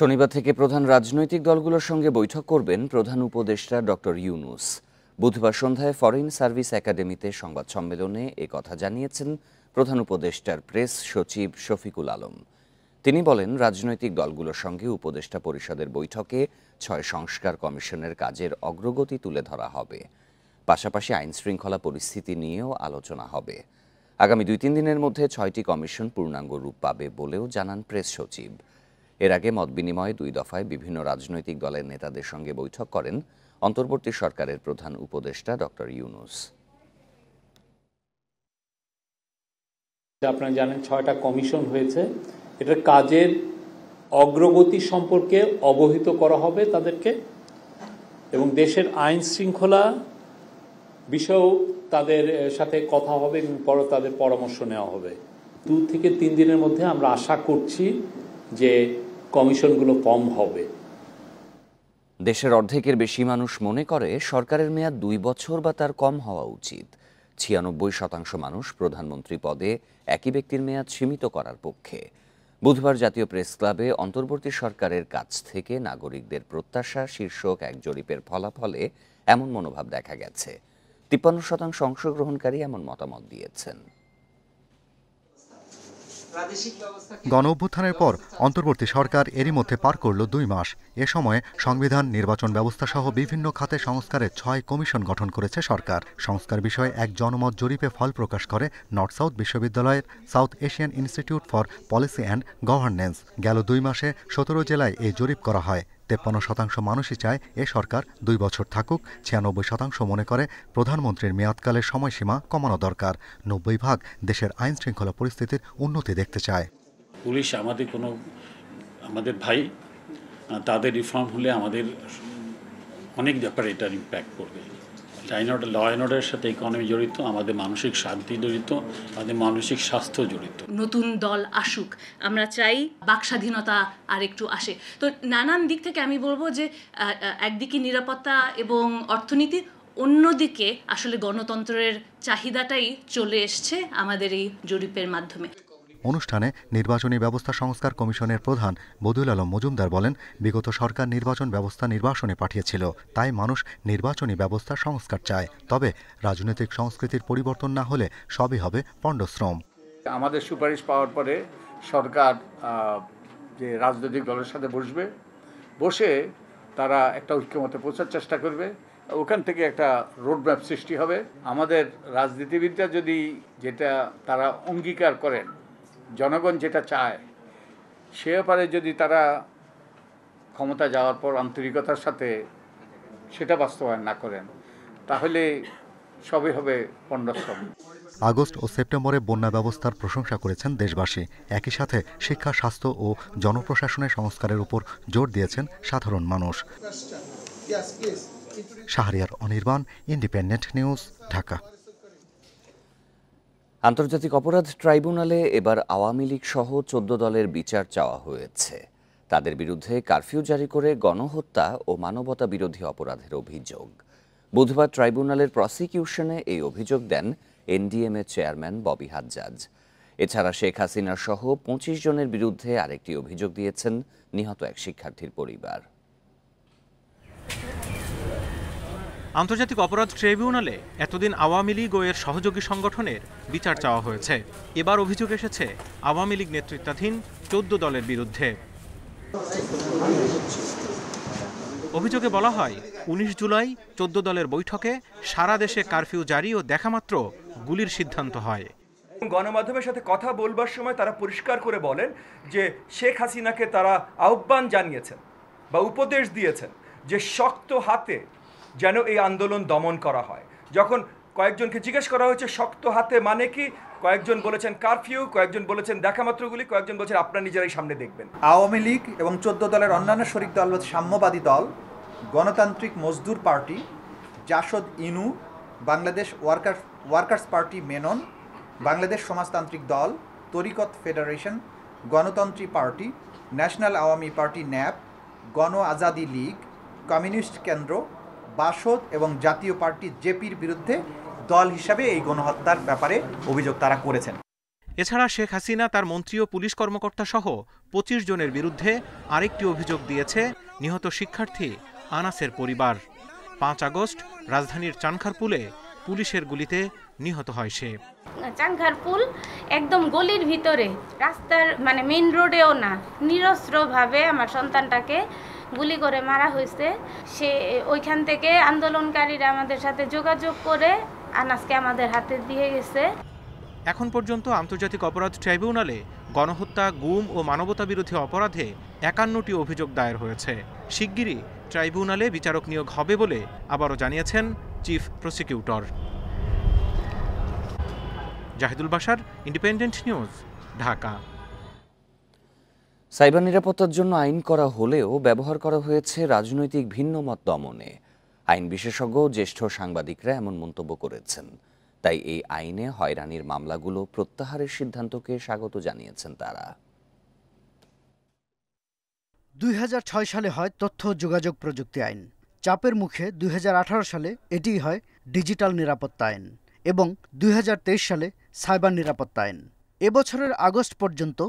শনিবার থেকে প্রধান রাজনৈতিক দলগুলোর সঙ্গে বৈঠক করবেন প্রধান উপদেষ্টা ডক্টর ইউনূস। বুধবার সন্ধ্যায় ফরেন সার্ভিস একাডেমিতে সংবাদ সম্মেলনে কথা জানিয়েছেন প্রধান উপদেষ্টার প্রেস সচিব শফিকুল আলম। তিনি বলেন, রাজনৈতিক দলগুলোর সঙ্গে উপদেষ্টা পরিষদের বৈঠকে ৬ সংস্কার কমিশনের কাজের অগ্রগতি তুলে ধরা হবে। পাশাপাশি আইন শৃঙ্খলা পরিস্থিতি নিয়েও আলোচনা হবে। আগামী ২-৩ দিনের মধ্যে ৬টি কমিশন পূর্ণাঙ্গ রূপ পাবে বলেও জানান প্রেস সচিব। এর আগে মতবিনিময়ে ২ দফায় বিভিন্ন রাজনৈতিক দলের নেতাদের সঙ্গে বৈঠক করেন অন্তর্বর্তী সরকারের প্রধান উপদেষ্টা ডক্টর ইউনূস। আপনারা জানেন ৬টা কমিশন হয়েছে। এটার কাজের অগ্রগতি সম্পর্কে অবহিত করা হবে তাদেরকে, এবং দেশের আইন শৃঙ্খলা বিষয়েও তাদের সাথে কথা হবে এবং পরে তাদের পরামর্শ নেওয়া হবে। ২ থেকে ৩ দিনের মধ্যে আমরা আশা করছি যে কমিশনগুলো ফর্ম হবে। দেশের অর্ধেকের বেশি মানুষ মনে করে সরকারের মেয়াদ ২ বছর বা তার কম হওয়া উচিত। ৯৬% মানুষ প্রধানমন্ত্রী পদে একই ব্যক্তির মেয়াদ সীমিত করার পক্ষে। বুধবার জাতীয় প্রেস ক্লাবে অন্তর্বর্তী সরকারের কাছ থেকে নাগরিকদের প্রত্যাশা শীর্ষক এক জরিপের ফলাফলে এমন মনোভাব দেখা গেছে। ৫৩% অংশগ্রহণকারী এমন মতামত দিয়েছেন। গণঅভ্যুত্থানের পর অন্তর্বর্তী সরকার এরই মধ্যে পার করল ২ মাস। এ সময়ে সংবিধান, নির্বাচন ব্যবস্থা সহ বিভিন্ন খাতে সংস্কারের ৬ কমিশন গঠন করেছে সরকার। সংস্কার বিষয়ে এক জনমত জরিপে ফল প্রকাশ করে নর্থ সাউথ বিশ্ববিদ্যালয়ের south Asian institute for policy and governance. গেল ২ মাসে ১৭ জেলায় এই জরিপ করা হয়। ৫৩% মানুষই চায় এ সরকার ২ বছর থাকুক। ৯৬% মনে করে প্রধানমন্ত্রীর মেয়াদকালের সময়সীমা কমানো দরকার। ৯০% দেশের আইন শৃঙ্খলা পরিস্থিতির উন্নতি দেখতে চায়। পুলিশ আমাদের ভাই, তাদের রিফর্ম হলে আমাদের অনেক ব্যাপারে এটার ইম্প্যাক্ট পড়বে। ল অ্যান্ড অর্ডারের সাথে ইকোনমি জড়িত, আমাদের মানসিক শান্তি জড়িত, আমাদের মানসিক স্বাস্থ্য জড়িত। নতুন দল আসুক, আমরা চাই বাক স্বাধীনতা আর একটু আসে। তো নানান দিক থেকে আমি বলবো যে একদিকে নিরাপত্তা এবং অর্থনীতি, অন্যদিকে আসলে গণতন্ত্রের চাহিদাটাই চলে এসছে আমাদের এই জরিপের মাধ্যমে। অনুষ্ঠানে নির্বাচনী ব্যবস্থা সংস্কার কমিশনের প্রধান বদিউল আলম মজুমদার বলেন, বিগত সরকার নির্বাচন ব্যবস্থা নির্বাসনে পাঠিয়েছিল, তাই মানুষ নির্বাচনী ব্যবস্থা সংস্কার চায়। তবে রাজনৈতিক সংস্কৃতির পরিবর্তন না হলে সবই হবে পণ্ডশ্রম। আমাদের সুপারিশ পাওয়ার পরে সরকার যে রাজনৈতিক দলের সাথে বসে তারা একটা ঐক্যমতে পৌঁছার চেষ্টা করবে। ওখান থেকে একটা রোডম্যাপ সৃষ্টি হবে। আমাদের রাজনীতিবিদরা যদি যেটা তারা অঙ্গীকার করেন, জনগণ যেটা চায়, সে ব্যাপারে যদি তারা ক্ষমতা যাওয়ার পর আন্তরিকতার সাথে সেটা বাস্তবায়ন না করেন, তাহলে সবই হবে পণ্ডশ্রম। আগস্ট ও সেপ্টেম্বরে বন্যা ব্যবস্থার প্রশংসা করেছেন দেশবাসী। একই সাথে শিক্ষা, স্বাস্থ্য ও জনপ্রশাসনের সংস্কারের উপর জোর দিয়েছেন সাধারণ মানুষ। Shahriar Anirban, independent news, Dhaka. আন্তর্জাতিক অপরাধ ট্রাইব্যুনালে এবার আওয়ামী লীগ সহ ১৪ দলের বিচার চাওয়া হয়েছে। তাদের বিরুদ্ধে কারফিউ জারি করে গণহত্যা ও মানবতা বিরোধী অপরাধের অভিযোগ। বুধবার ট্রাইব্যুনালের প্রসিকিউশনে এই অভিযোগ দেন এনডিএমএ চেয়ারম্যান ববি হাজ্জাজ। এছাড়া শেখ হাসিনা সহ ২৫ জনের বিরুদ্ধে আরেকটি অভিযোগ দিয়েছেন নিহত এক শিক্ষার্থীর পরিবার। আন্তর্জাতিক অপরাধ ট্রাইব্যুনালে এতদিন আওয়ামী লীগ ও এর সহযোগী সংগঠনের বিচার চাওয়া হয়েছে। এবার অভিযোগ এসেছে আওয়ামী লীগ নেতৃত্বাধীন ১৪ দলের বিরুদ্ধে। অভিযোগে বলা হয়, ১৯ জুলাই ১৪ দলের বৈঠকে সারা দেশে কারফিউ জারি ও দেখামাত্র গুলির সিদ্ধান্ত হয়। গণমাধ্যমের সাথে কথা বলবার সময় তারা পরিষ্কার করে বলেন যে শেখ হাসিনাকে তারা আহ্বান জানিয়েছেন বা উপদেশ দিয়েছেন যে শক্ত হাতে যেন এই আন্দোলন দমন করা হয়। যখন কয়েকজনকে জিজ্ঞেস করা হয়েছে শক্ত হাতে মানে কি, কয়েকজন বলেছেন কারফিউ, কয়েকজন বলেছেন দেখামাত্র গুলি, কয়েকজন বলেছেন আপনারা নিজেরাই সামনে দেখবেন। আওয়ামী লীগ এবং ১৪ দলের অন্যান্য শরিক দল, সাম্যবাদী Dal, Ganatantrik Mazdoor Party, JASAD Inu, Bangladesh Workers Party Menon, Bangladesh Samajtantrik Dal, Tariqat Federation, Ganatantri Party, National Awami Party NAP, Gono Azadi League, communist কেন্দ্র, বাসদ এবং জাতীয় পার্টি জেপির বিরুদ্ধে দল হিসাবে এই গণহত্যার ব্যাপারে অভিযোগ তারা করেছেন। এছাড়া শেখ হাসিনা তার মন্ত্রী ও পুলিশ কর্মকর্তা সহ 25 জনের বিরুদ্ধে আরেকটি অভিযোগ দিয়েছে নিহত শিক্ষার্থী আনাসের পরিবার। 5 আগস্ট রাজধানীর চানখারপুলে পুলিশের গুলিতে নিহত হয় সে। চানখারপুল একদম গলির ভিতরে, রাস্তার মানে মেইন রোডেও না, নিরস্ত্রভাবে আমার সন্তানটাকে গুলি করে মারা হয়েছে। সে ওইখান থেকে আন্দোলনকারীরা আমাদের সাথে যোগাযোগ করে আনাসকে আমাদের হাতে দিয়ে গেছে। এখন পর্যন্ত আন্তর্জাতিক অপরাধ ট্রাইব্যুনালে গণহত্যা, গুম ও মানবতাবিরোধী অপরাধে 51টি অভিযোগ দায়ের হয়েছে। শিগগিরই ট্রাইব্যুনালে বিচারক নিয়োগ হবে বলে আবারও জানিয়েছেন chief prosecutor. Zahidul Bashar, independent news, Dhaka. Cyber নিরাপত্তার জন্য আইন করা হলেও ব্যবহার করা হয়েছে রাজনৈতিক ভিন্নমত দমনে। আইন বিশেষজ্ঞ জ্যেষ্ঠ সাংবাদিকরা এমন মন্তব্য করেছেন। তাই এই আইনে হয়রানির মামলাগুলো প্রত্যাহারের সিদ্ধান্তকে স্বাগত জানিয়েছেন তারা। 2006 সালে হয় তথ্য যোগাযোগ প্রযুক্তি আইন। চাপের মুখে 2018 সালে এটিই হয় ডিজিটাল নিরাপত্তা আইন এবং 2023 সালে সাইবার নিরাপত্তা আইন। এবছরের আগস্ট পর্যন্ত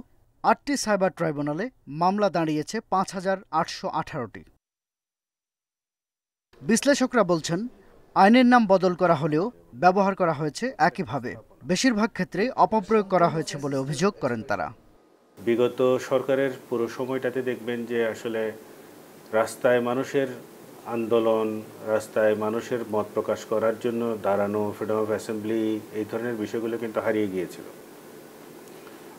8টি সাইবার ট্রাইব্যুনালে মামলা দাঁড়িয়েছে 5818টি। বিশ্লেষকরা বলছেন, আইনের নাম বদল করা হলেও ব্যবহার করা হয়েছে একইভাবে। বেশিরভাগ ক্ষেত্রে অপপ্রয়োগ করা হয়েছে বলে অভিযোগ করেন তারা। বিগত সরকারের পুরো সময়টাতে দেখবেন যে আসলে রাস্তায় মানুষের আন্দোলন, রাস্তায় মানুষের মত প্রকাশ করার জন্য দাঁড়ানো, ফ্রিডম অফ অ্যাসেম্বলি, এই ধরনের বিষয়গুলো কিন্তু হারিয়ে গিয়েছিল।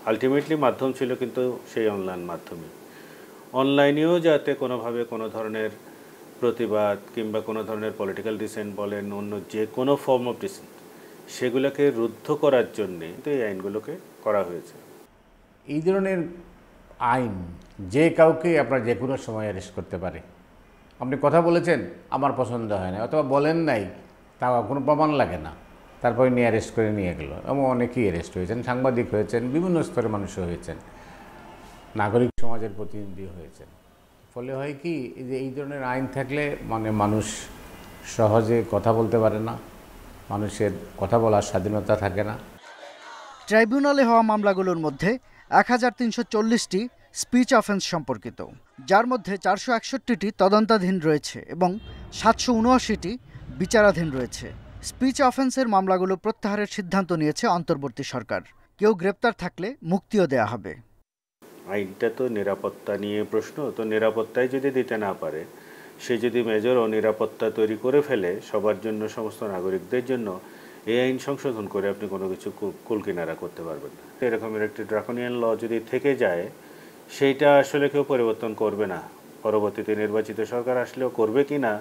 আলটিমেটলি মাধ্যম ছিল কিন্তু সেই অনলাইন মাধ্যমে। অনলাইনেও যাতে কোনোভাবে কোনো ধরনের প্রতিবাদ কিংবা কোনো ধরনের পলিটিক্যাল ডিসেন্ট বলেন, অন্য যে কোনো ফর্ম অফ ডিসেন্ট, সেগুলোকে রুদ্ধ করার জন্যে এই আইনগুলোকে করা হয়েছে। এই ধরনের আইন যে কাউকে আপনার যে কোনো সময় অ্যারেস্ট করতে পারে। আপনি কথা বলেছেন, আমার পছন্দ হয় না, অথবা বলেন নাই, তাও কোনো প্রমাণ লাগে না, তারপরে নিয়ে অ্যারেস্ট করে নিয়ে গেল। এমন অনেকেই অ্যারেস্ট হয়েছেন, সাংবাদিক হয়েছেন, বিভিন্ন স্তরের মানুষ হয়েছেন, নাগরিক সমাজের প্রতিনিধি হয়েছেন। ফলে হয় কি, যে এই ধরনের আইন থাকলে মানে মানুষ সহজে কথা বলতে পারে না, মানুষের কথা বলার স্বাধীনতা থাকে না। ট্রাইব্যুনালে হওয়া মামলাগুলোর মধ্যে 1340টি স্পিচ অফেন্স সম্পর্কিত, যার মধ্যে 461টি তদন্তাধীন রয়েছে এবং 779টি বিচারাধীন রয়েছে। স্পিচ অফেন্সের মামলাগুলো প্রত্যাহারের সিদ্ধান্ত নিয়েছে অন্তর্বর্তী সরকার। কেউ গ্রেপ্তার থাকলে মুক্তিও দেয়া হবে। আইনটা তো নিরাপত্তা নিয়ে প্রশ্ন, তো নিরাপত্তায় যদি দিতে না পারে, সে যদি মেজর অনিরাপত্তা তৈরি করে ফেলে সবার জন্য, সমস্ত নাগরিকদের জন্য, এই আইন সংশোধন করে আপনি কোনো কিছু কুলকিনারা করতে পারবেন না। এরকমের একটি ড্রাকোনিয়ান ল যদি থেকে যায়, সেইটা আসলে কেউ পরিবর্তন করবে না। পরবর্তীতে নির্বাচিত সরকার আসলেও করবে কি না,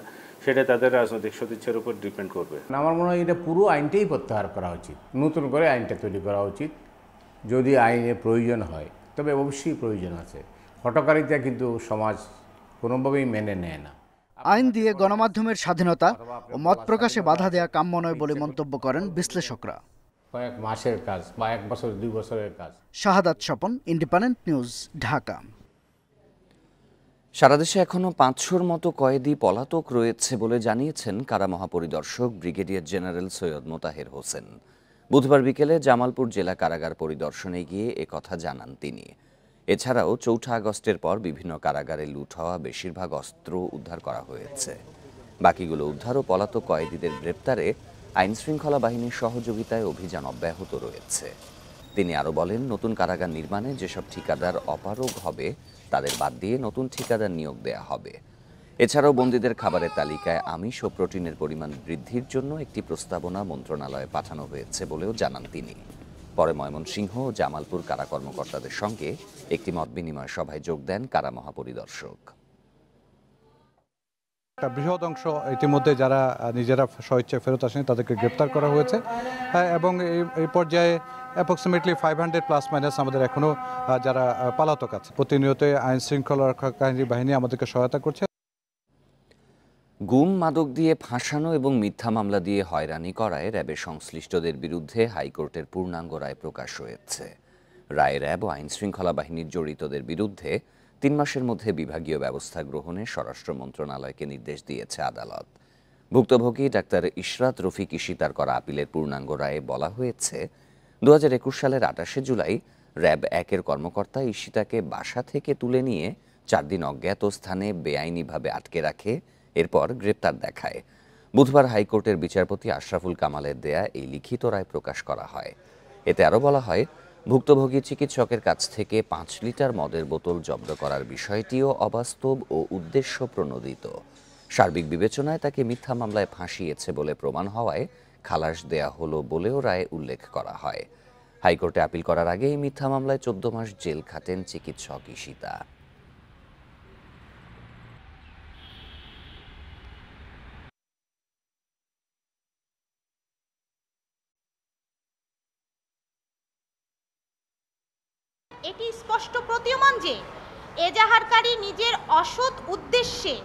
সেটা তাদের রাজনৈতিক সদিচ্ছার উপর ডিপেন্ড করবে। আমার মনে হয় এটা পুরো আইনটাই প্রত্যাহার করা উচিত, নতুন করে আইনটা তৈরি করা উচিত যদি আইনের প্রয়োজন হয়। তবে অবশ্যই প্রয়োজন আছে, হঠকারিতা কিন্তু সমাজ কোনোভাবেই মেনে নেয় না। আইন দিয়ে গণমাধ্যমের স্বাধীনতা ও মত প্রকাশে বাধা দেয়া কাম্য নয় বলে মন্তব্য করেন বিশ্লেষকরা। কয়েক মাসের কাজ বা 1 বছর 2 বছরের কাজ। শাহাদাত স্বপন, ইন্ডিপেন্ডেন্ট নিউজ, ঢাকা। সারা দেশে এখনো 500-র মতো কয়েদি পলাতক রয়েছে বলে জানিয়েছেন কারা মহাপরিদর্শক ব্রিগেডিয়ার জেনারেল সৈয়দ মোতাহের হোসেন। বুধবার বিকেলে জামালপুর জেলা কারাগার পরিদর্শনে গিয়ে একথা জানান তিনি। এছাড়াও 4 আগস্টের পর বিভিন্ন কারাগারে লুট হওয়া বেশিরভাগ অস্ত্র উদ্ধার করা হয়েছে। বাকিগুলো উদ্ধার ও পলাতক কয়েদিদের গ্রেপ্তারে আইনশৃঙ্খলা বাহিনীর সহযোগিতায় অভিযান অব্যাহত রয়েছে। তিনি আরও বলেন, নতুন কারাগার নির্মাণে যেসব ঠিকাদার অপারগ হবে তাদের বাদ দিয়ে নতুন ঠিকাদার নিয়োগ দেয়া হবে। এছাড়াও বন্দীদের খাবারের তালিকায় আমিষ ও প্রোটিনের পরিমাণ বৃদ্ধির জন্য একটি প্রস্তাবনা মন্ত্রণালয়ে পাঠানো হয়েছে বলেও জানান তিনি। পরে ময়মনসিংহ ও জামালপুর কারা কর্মকর্তাদের সঙ্গে একটি মতবিনিময় সভায় যোগ দেন কারা মহাপরিদর্শক। একটা বৃহৎ অংশ ইতিমধ্যে যারা নিজেরা স্বইচ্ছায় ফেরত আসেনি তাদেরকে গ্রেপ্তার করা হয়েছে এবং এই পর্যায়ে অ্যাপ্রক্সিমেটলি 500 প্লাস মাইনাস আমাদের এখনও যারা পলাতক আছে। প্রতিনিয়ত আইন শৃঙ্খলা রক্ষাকারী বাহিনী আমাদেরকে সহায়তা করছে। গুম, মাদক দিয়ে ফাঁসানো এবং মিথ্যা মামলা দিয়ে হয়রানি করায় র্যাবের সংশ্লিষ্টদের বিরুদ্ধে হাইকোর্টের পূর্ণাঙ্গ রায় প্রকাশ হয়েছে। রায়ে র্যাব ও আইনশৃঙ্খলা বাহিনীর জড়িতদের বিরুদ্ধে 3 মাসের মধ্যে বিভাগীয় ব্যবস্থা গ্রহণে স্বরাষ্ট্র মন্ত্রণালয়কে নির্দেশ দিয়েছে আদালত। ভুক্তভোগী ডাক্তার ইশরাত রফিক ইশিতার করা আপিলের পূর্ণাঙ্গ রায়ে বলা হয়েছে, 2021 সালের 28শে জুলাই র্যাব 1-এর কর্মকর্তা ঈশিতাকে বাসা থেকে তুলে নিয়ে 4 দিন অজ্ঞাত স্থানে বেআইনিভাবে আটকে রাখে, এরপর গ্রেপ্তার দেখায়। বুধবার হাইকোর্টের বিচারপতি আশরাফুল কামালের দেয়া এই লিখিত রায় প্রকাশ করা হয়। এতে আরও বলা হয়, ভুক্তভোগী চিকিৎসকের কাছ থেকে 5 লিটার মদের বোতল জব্দ করার বিষয়টিও অবাস্তব ও উদ্দেশ্য প্রণোদিত। সার্বিক বিবেচনায় তাকে মিথ্যা মামলায় ফাঁসিয়েছে বলে প্রমাণ হওয়ায় খালাস দেয়া হলো বলেও রায়ে উল্লেখ করা হয়। হাইকোর্টে আপিল করার আগে এই মিথ্যা মামলায় 14 মাস জেল খাটেন চিকিৎসক ঈশিতা। এটি স্পষ্ট প্রতীয়মান যে এজাহারকারী নিজের অসৎ উদ্দেশ্যে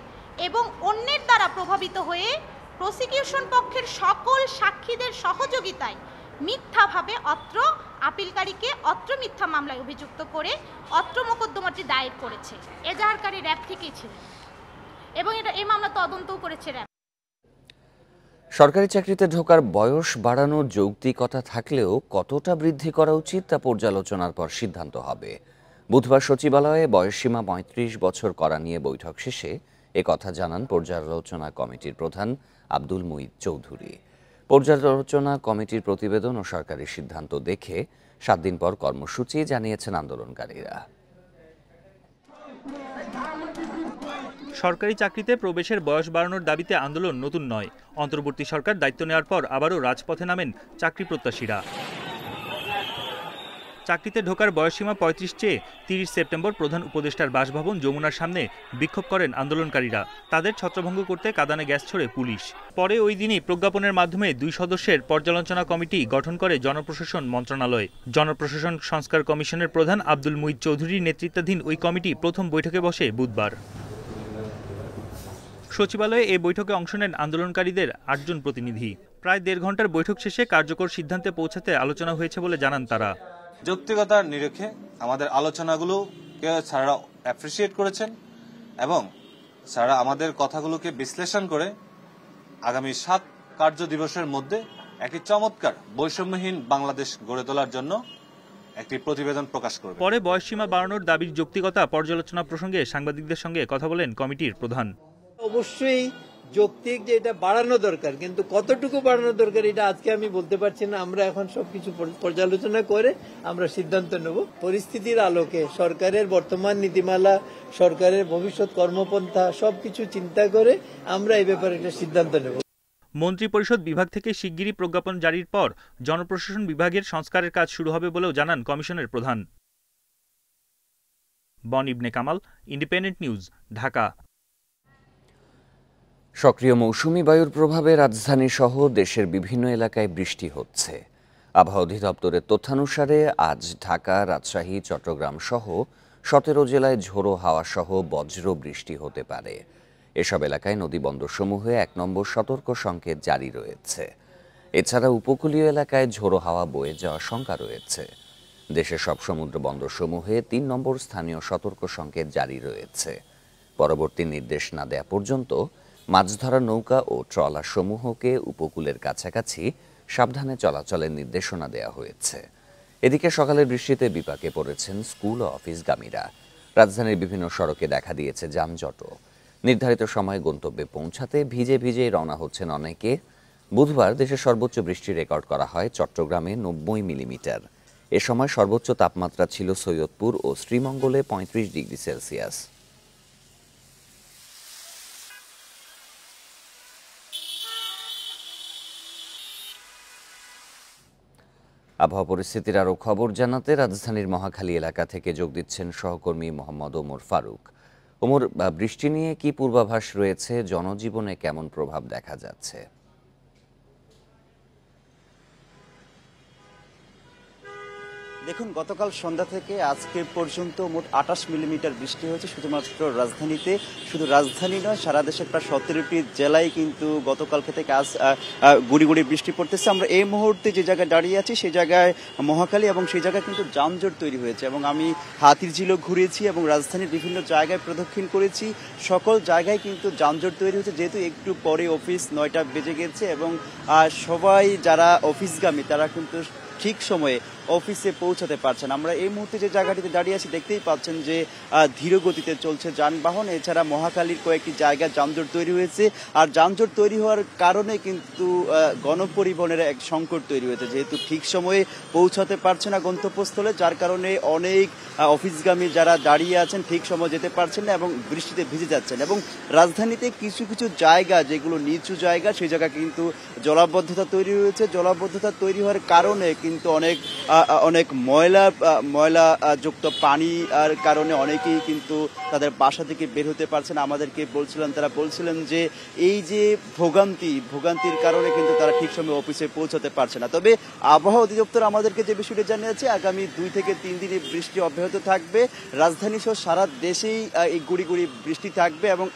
এবং অন্যের দ্বারা প্রভাবিত হয়ে প্রসিকিউশন পক্ষের সকল সাক্ষীদের সহযোগিতায় মিথ্যাভাবে অত্র আপিলকারীকে অত্র মিথ্যা মামলায় অভিযুক্ত করে অত্র মোকদ্দমাটি দায়ের করেছে। এজাহারকারী র্যাব থেকেই ছিলেন এবং এই মামলা তদন্তও করেছে র্যাব। সরকারি চাকরিতে ঢোকার বয়স বাড়ানোর যৌক্তিকতা থাকলেও কতটা বৃদ্ধি করা উচিত তা পর্যালোচনার পর সিদ্ধান্ত হবে। বুধবার সচিবালয়ে বয়সসীমা 35 বছর করা নিয়ে বৈঠক শেষে একথা জানান পর্যালোচনা কমিটির প্রধান আব্দুল মুঈদ চৌধুরী। পর্যালোচনা কমিটির প্রতিবেদন ও সরকারি সিদ্ধান্ত দেখে 7 দিন পর কর্মসূচি জানিয়েছেন আন্দোলনকারীরা। সরকারি চাকরিতে প্রবেশের বয়স বাড়ানোর দাবিতে আন্দোলন নতুন নয়। অন্তর্বর্তী সরকার দায়িত্ব নেওয়ার পর আবারও রাজপথে নামেন চাকরি প্রত্যাশীরা। চাকরিতে ঢোকার বয়সসীমা 35 চেয়ে 30 সেপ্টেম্বর প্রধান উপদেষ্টার বাসভবন যমুনার সামনে বিক্ষোভ করেন আন্দোলনকারীরা। তাদের ছত্রভঙ্গ করতে কাঁদানে গ্যাস ছোড়ে পুলিশ। পরে ওই দিনই প্রজ্ঞাপনের মাধ্যমে 2 সদস্যের পর্যালোচনা কমিটি গঠন করে জনপ্রশাসন মন্ত্রণালয়। জনপ্রশাসন সংস্কার কমিশনের প্রধান আব্দুল মুঈদ চৌধুরীর নেতৃত্বাধীন ওই কমিটি প্রথম বৈঠকে বসে বুধবার। সচিবালয়ে এই বৈঠকে অংশ নেন আন্দোলনকারীদের 8 জন প্রতিনিধি। প্রায় 1.5 ঘন্টার বৈঠক শেষে কার্যকর সিদ্ধান্তে পৌঁছাতে আলোচনা হয়েছে বলে জানান তারা। যৌক্তিকতার নিরিখে আমাদের আলোচনাগুলোকে স্যাররা অ্যাপ্রিসিয়েট করেছেন এবং স্যাররা আমাদের কথাগুলোকে বিশ্লেষণ করে আগামী 7 কার্য দিবসের মধ্যে একটি চমৎকার বৈষম্যহীন বাংলাদেশ গড়ে তোলার জন্য একটি প্রতিবেদন প্রকাশ করবে। পরে বয়সসীমা বাড়ানোর দাবির যৌক্তিকতা পর্যালোচনা প্রসঙ্গে সাংবাদিকদের সঙ্গে কথা বলেন কমিটির প্রধান। অবশ্যই যৌক্তিক যে এটা বাড়ানো দরকার, কিন্তু কতটুকু বাড়ানো দরকার এটা আজকে আমি বলতে পারছি না। আমরা এখন সবকিছু পর্যালোচনা করে আমরা সিদ্ধান্ত নেব। পরিস্থিতির আলোকে সরকারের বর্তমান নীতিমালা, সরকারের ভবিষ্যৎ কর্মপন্থা সবকিছু চিন্তা করে আমরা এই ব্যাপারে একটা সিদ্ধান্ত নেব। মন্ত্রিপরিষদ বিভাগ থেকে শিগগিরই প্রজ্ঞাপন জারির পর জনপ্রশাসন বিভাগের সংস্কারের কাজ শুরু হবে বলেও জানান কমিশনের প্রধান। বন ইবনে কামাল, ইন্ডিপেন্ডেন্ট নিউজ, ঢাকা। সক্রিয় মৌসুমি বায়ুর প্রভাবে রাজধানী সহ দেশের বিভিন্ন এলাকায় বৃষ্টি হচ্ছে। আবহাওয়া অধিদপ্তরের তথ্যানুসারে আজ ঢাকা, রাজশাহী, চট্টগ্রাম সহ 17 জেলায় ঝোড়ো হাওয়া সহ বজ্র বৃষ্টি হতে পারে। এসব এলাকায় নদী বন্দরসমূহে 1 নম্বর সতর্ক সংকেত জারি রয়েছে। এছাড়া উপকূলীয় এলাকায় ঝোড়ো হাওয়া বয়ে যাওয়ার শঙ্কা রয়েছে। দেশের সব সমুদ্র বন্দরসমূহে 3 নম্বর স্থানীয় সতর্ক সংকেত জারি রয়েছে। পরবর্তী নির্দেশ না দেয়া পর্যন্ত মাছ ধরা নৌকা ও ট্রলার সমূহকে উপকূলের কাছাকাছি সাবধানে চলাচলের নির্দেশনা দেওয়া হয়েছে। এদিকে সকালের বৃষ্টিতে বিপাকে পড়েছেন স্কুল ও অফিসগামীরা। রাজধানীর বিভিন্ন সড়কে দেখা দিয়েছে যানজটও। নির্ধারিত সময়ে গন্তব্যে পৌঁছাতে ভিজে ভিজেই রওনা হচ্ছেন অনেকে। বুধবার দেশের সর্বোচ্চ বৃষ্টি রেকর্ড করা হয় চট্টগ্রামে 90 মিলিমিটার। এ সময় সর্বোচ্চ তাপমাত্রা ছিল সৈয়দপুর ও শ্রীমঙ্গলে 35 ডিগ্রি সেলসিয়াস। আবহাওয়া পরিস্থিতির আরও খবর জানাতে রাজধানীর মহাখালী এলাকা থেকে যোগ দিচ্ছেন সহকর্মী মোহাম্মদ ওমর ফারুক। ওমর, বৃষ্টি নিয়ে কি পূর্বাভাস রয়েছে? জনজীবনে কেমন প্রভাব দেখা যাচ্ছে? দেখুন, গতকাল সন্ধ্যা থেকে আজকে পর্যন্ত মোট 28 মিলিমিটার বৃষ্টি হয়েছে শুধুমাত্র রাজধানীতে। শুধু রাজধানী নয়, সারা দেশের প্রায় 17টি জেলায় কিন্তু গতকালকে থেকে আজ গুড়ি গুড়ি বৃষ্টি পড়তেছে। আমরা এই মুহূর্তে যে জায়গায় দাঁড়িয়ে আছি সেই জায়গায় মহাখালী, এবং সেই জায়গায় কিন্তু যানজট তৈরি হয়েছে। এবং আমি হাতিরঝিলও ঘুরেছি এবং রাজধানীর বিভিন্ন জায়গায় প্রদক্ষিণ করেছি। সকল জায়গায় কিন্তু যানজট তৈরি হয়েছে, যেহেতু একটু পরে অফিস 9টা বেজে গেছে এবং সবাই যারা অফিসগামী তারা কিন্তু ঠিক সময়ে অফিসে পৌঁছাতে পারছেন। আমরা এই মুহূর্তে যে জায়গাটিতে দাঁড়িয়ে আছি দেখতেই পাচ্ছেন যে ধীর গতিতে চলছে যানবাহন। এছাড়া মহাখালীর কয়েকটি জায়গায় যানজট তৈরি হয়েছে, আর যানজট তৈরি হওয়ার কারণে কিন্তু গণপরিবহনের এক সংকট তৈরি হয়েছে, যেহেতু ঠিক সময়ে পৌঁছাতে পারছে না গন্তব্যস্থলে, যার কারণে অনেক অফিসগামী যারা দাঁড়িয়ে আছেন ঠিক সময় যেতে পারছেন না এবং বৃষ্টিতে ভিজে যাচ্ছেন। এবং রাজধানীতে কিছু কিছু জায়গা যেগুলো নিচু জায়গা, সেই জায়গা কিন্তু জলাবদ্ধতা তৈরি হয়েছে। জলাবদ্ধতা তৈরি হওয়ার কারণে কিন্তু অনেক ময়লা যুক্ত পানি আর কারণে অনেকেই কিন্তু তাদের বাসা থেকে বের হতে পারছেন। আমাদেরকে তারা বলছিলেন যে এই যে ভোগান্তির কারণে কিন্তু তারা ঠিক সময় অফিসে পৌঁছাতে পারছে না। তবে আবহাওয়া অধিদপ্তর আমাদেরকে যে বিষয়টি জানিয়েছে, আগামী 2 থেকে 3 দিনে বৃষ্টি অব্যাহত থাকবে। রাজধানী সহ সারা দেশেই এই গুড়ি গুড়ি বৃষ্টি থাকবে এবং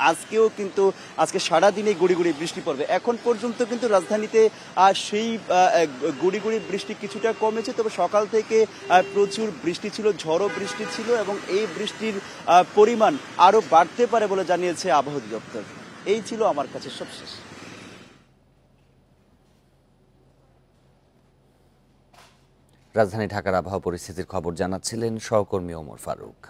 আজকে সারাদিনে গুড়ি গুড়ি বৃষ্টি পড়বে। এখন পর্যন্ত কিন্তু রাজধানীতে সেই গুড়ি গুড়ি বৃষ্টি কিছুটা কমেছে, তবে সকাল থেকে প্রচুর বৃষ্টি ছিল, ঝড়ো বৃষ্টি ছিল এবং এই বৃষ্টির পরিমাণ আরো বাড়তে পারে বলে জানিয়েছে আবহাওয়া অধিদপ্তর। এই ছিল আমার কাছে সবশেষ। রাজধানী ঢাকার আবহাওয়া পরিস্থিতির খবর জানাচ্ছিলেন সহকর্মী ওমর ফারুক।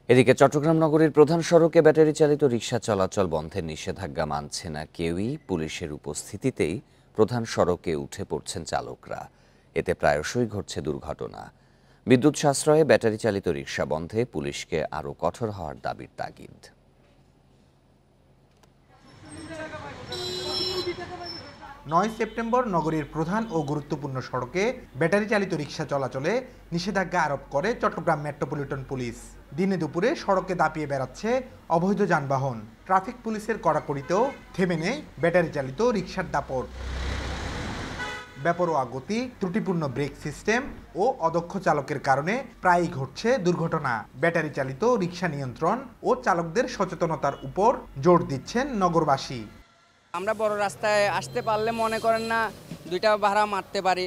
এদিকে চট্টগ্রাম নগরীর প্রধান সড়কে ব্যাটারি চালিত রিকশা চলাচল বন্ধের নিষেধাজ্ঞা মানছে না কেউই। পুলিশের উপস্থিতিতেই প্রধান সড়কে উঠে পড়ছেন চালকরা। এতে প্রায়শই ঘটছে দুর্ঘটনা। বিদ্যুৎ সাশ্রয়ে ব্যাটারি চালিত রিকশা বন্ধে পুলিশকে আরও কঠোর হওয়ার দাবির তাগিদ। 9 সেপ্টেম্বর নগরীর প্রধান ও গুরুত্বপূর্ণ সড়কে ব্যাটারি চালিত রিকশা চলাচলে নিষেধাজ্ঞা আরোপ করে চট্টগ্রাম মেট্রোপলিটন পুলিশ। দিনে দুপুরে সড়কে দাপিয়ে বেড়াচ্ছে অবৈধ যানবাহন। ট্রাফিক পুলিশের কড়াকড়িতেও থেমে নেই ব্যাটারি চালিত রিকশার দাপট। বেপরোয়া গতি, ত্রুটিপূর্ণ ব্রেক সিস্টেম ও অদক্ষ চালকের কারণে প্রায়ই ঘটছে দুর্ঘটনা। ব্যাটারি চালিত রিকশা নিয়ন্ত্রণ ও চালকদের সচেতনতার উপর জোর দিচ্ছেন নগরবাসী। আমরা বড় রাস্তায় আসতে পারলে মনে করেন না 2টা ভাড়া মারতে পারি,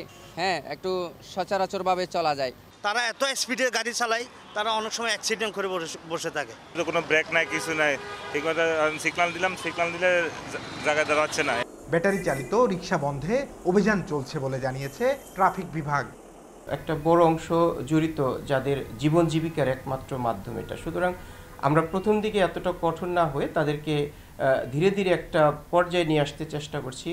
একটু সচরাচরভাবে চলা যায়। তারা এত স্পিডে গাড়ি চালায়, তারা অনেক সময় অ্যাক্সিডেন্ট করে বসে থাকে। কোনো ব্রেক নাই, কিছু নাই, ঠিকমতো সিগন্যাল দিলে জায়গায় দাঁড়াচ্ছে না। ব্যাটারি চালিত রিকশা বন্ধে অভিযান চলছে বলে জানিয়েছে ট্রাফিক বিভাগ। একটা বড় অংশ জড়িত যাদের জীবন জীবিকার একমাত্র মাধ্যম এটা, সুতরাং আমরা প্রথম দিকে এতটা কঠোর না হয়ে তাদেরকে ধীরে ধীরে একটা পর্যায়ে নিয়ে আসতে চেষ্টা করছি।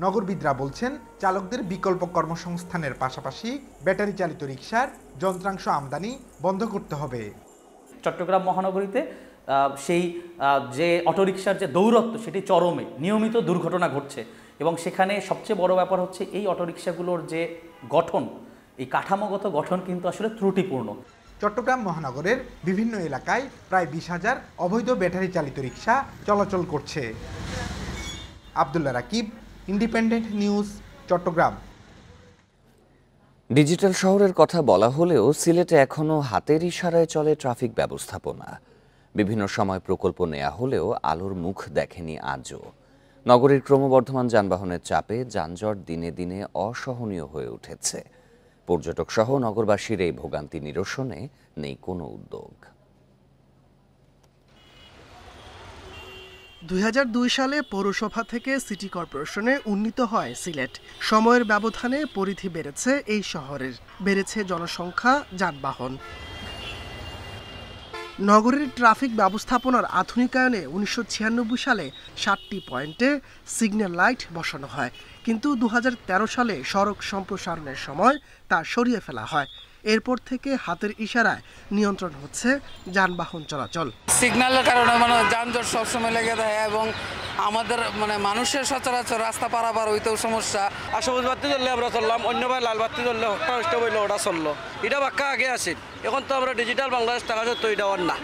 নগরবিদরা বলছেন, চালকদের বিকল্প কর্মসংস্থানের পাশাপাশি ব্যাটারি চালিত রিকশার যন্ত্রাংশ আমদানি বন্ধ করতে হবে। চট্টগ্রাম মহানগরীতে সেই যে অটোরিকশার যে দৌরত্ব সেটি চরমে, নিয়মিত দুর্ঘটনা ঘটছে এবং সেখানে সবচেয়ে বড় ব্যাপার হচ্ছে এই অটোরিকশাগুলোর যে গঠন, এই কাঠামোগত গঠন কিন্তু আসলে ত্রুটিপূর্ণ। চট্টগ্রাম মহানগরের বিভিন্ন এলাকায় প্রায় 20,000 অবৈধ ব্যাটারি চালিত রিকশা চলাচল করছে। Abdullah Rakib, independent news, Chittagong. Digital শহরের কথা বলা হলেও সিলেটে এখনও হাতের ইশারায় চলে ট্রাফিক ব্যবস্থাপনা। বিভিন্ন সময় প্রকল্প নেওয়া হলেও আলোর মুখ দেখেনি আজও। নগরীর ক্রমবর্ধমান যানবাহনের চাপে যানজট দিনে দিনে অসহনীয় হয়ে উঠেছে। পর্যটক সহ নগরবাসীর এই ভোগান্তি নিরসনে নেই কোনো উদ্যোগ। 2002 সালে পৌরসভা থেকে সিটি কর্পোরেশনে উন্নীত হয় সিলেট। সময়ের ব্যবধানে পরিধি বেড়েছে এই শহরের, বেড়েছে জনসংখ্যা, যানবাহন। নগরীর ট্রাফিক ব্যবস্থাপনার আধুনিকায়নে 1996 সালে 7টি পয়েন্টে সিগন্যাল লাইট বসানো হয়, কিন্তু 2013 সালে সড়ক সম্প্রসারণের সময় তা সরিয়ে ফেলা হয়। এরপর থেকে হাতের ইশারায় নিয়ন্ত্রণ হচ্ছে যানবাহন চলাচল। সিগন্যালের কারণে যানজট সবসময় লেগে থাকে এবং আমাদের মানুষের সচরাচর রাস্তা পারাপার হইতেও সমস্যা। আর সবুজ বাতি ধরলে আমরা চললাম, অন্য ভাই লাল বাতি ধরলে হকটা বললে ওটা চললো, এটা বাক্কা আগে আছে। এখন তো আমরা ডিজিটাল বাংলাদেশ টাকা সত্য এটা না।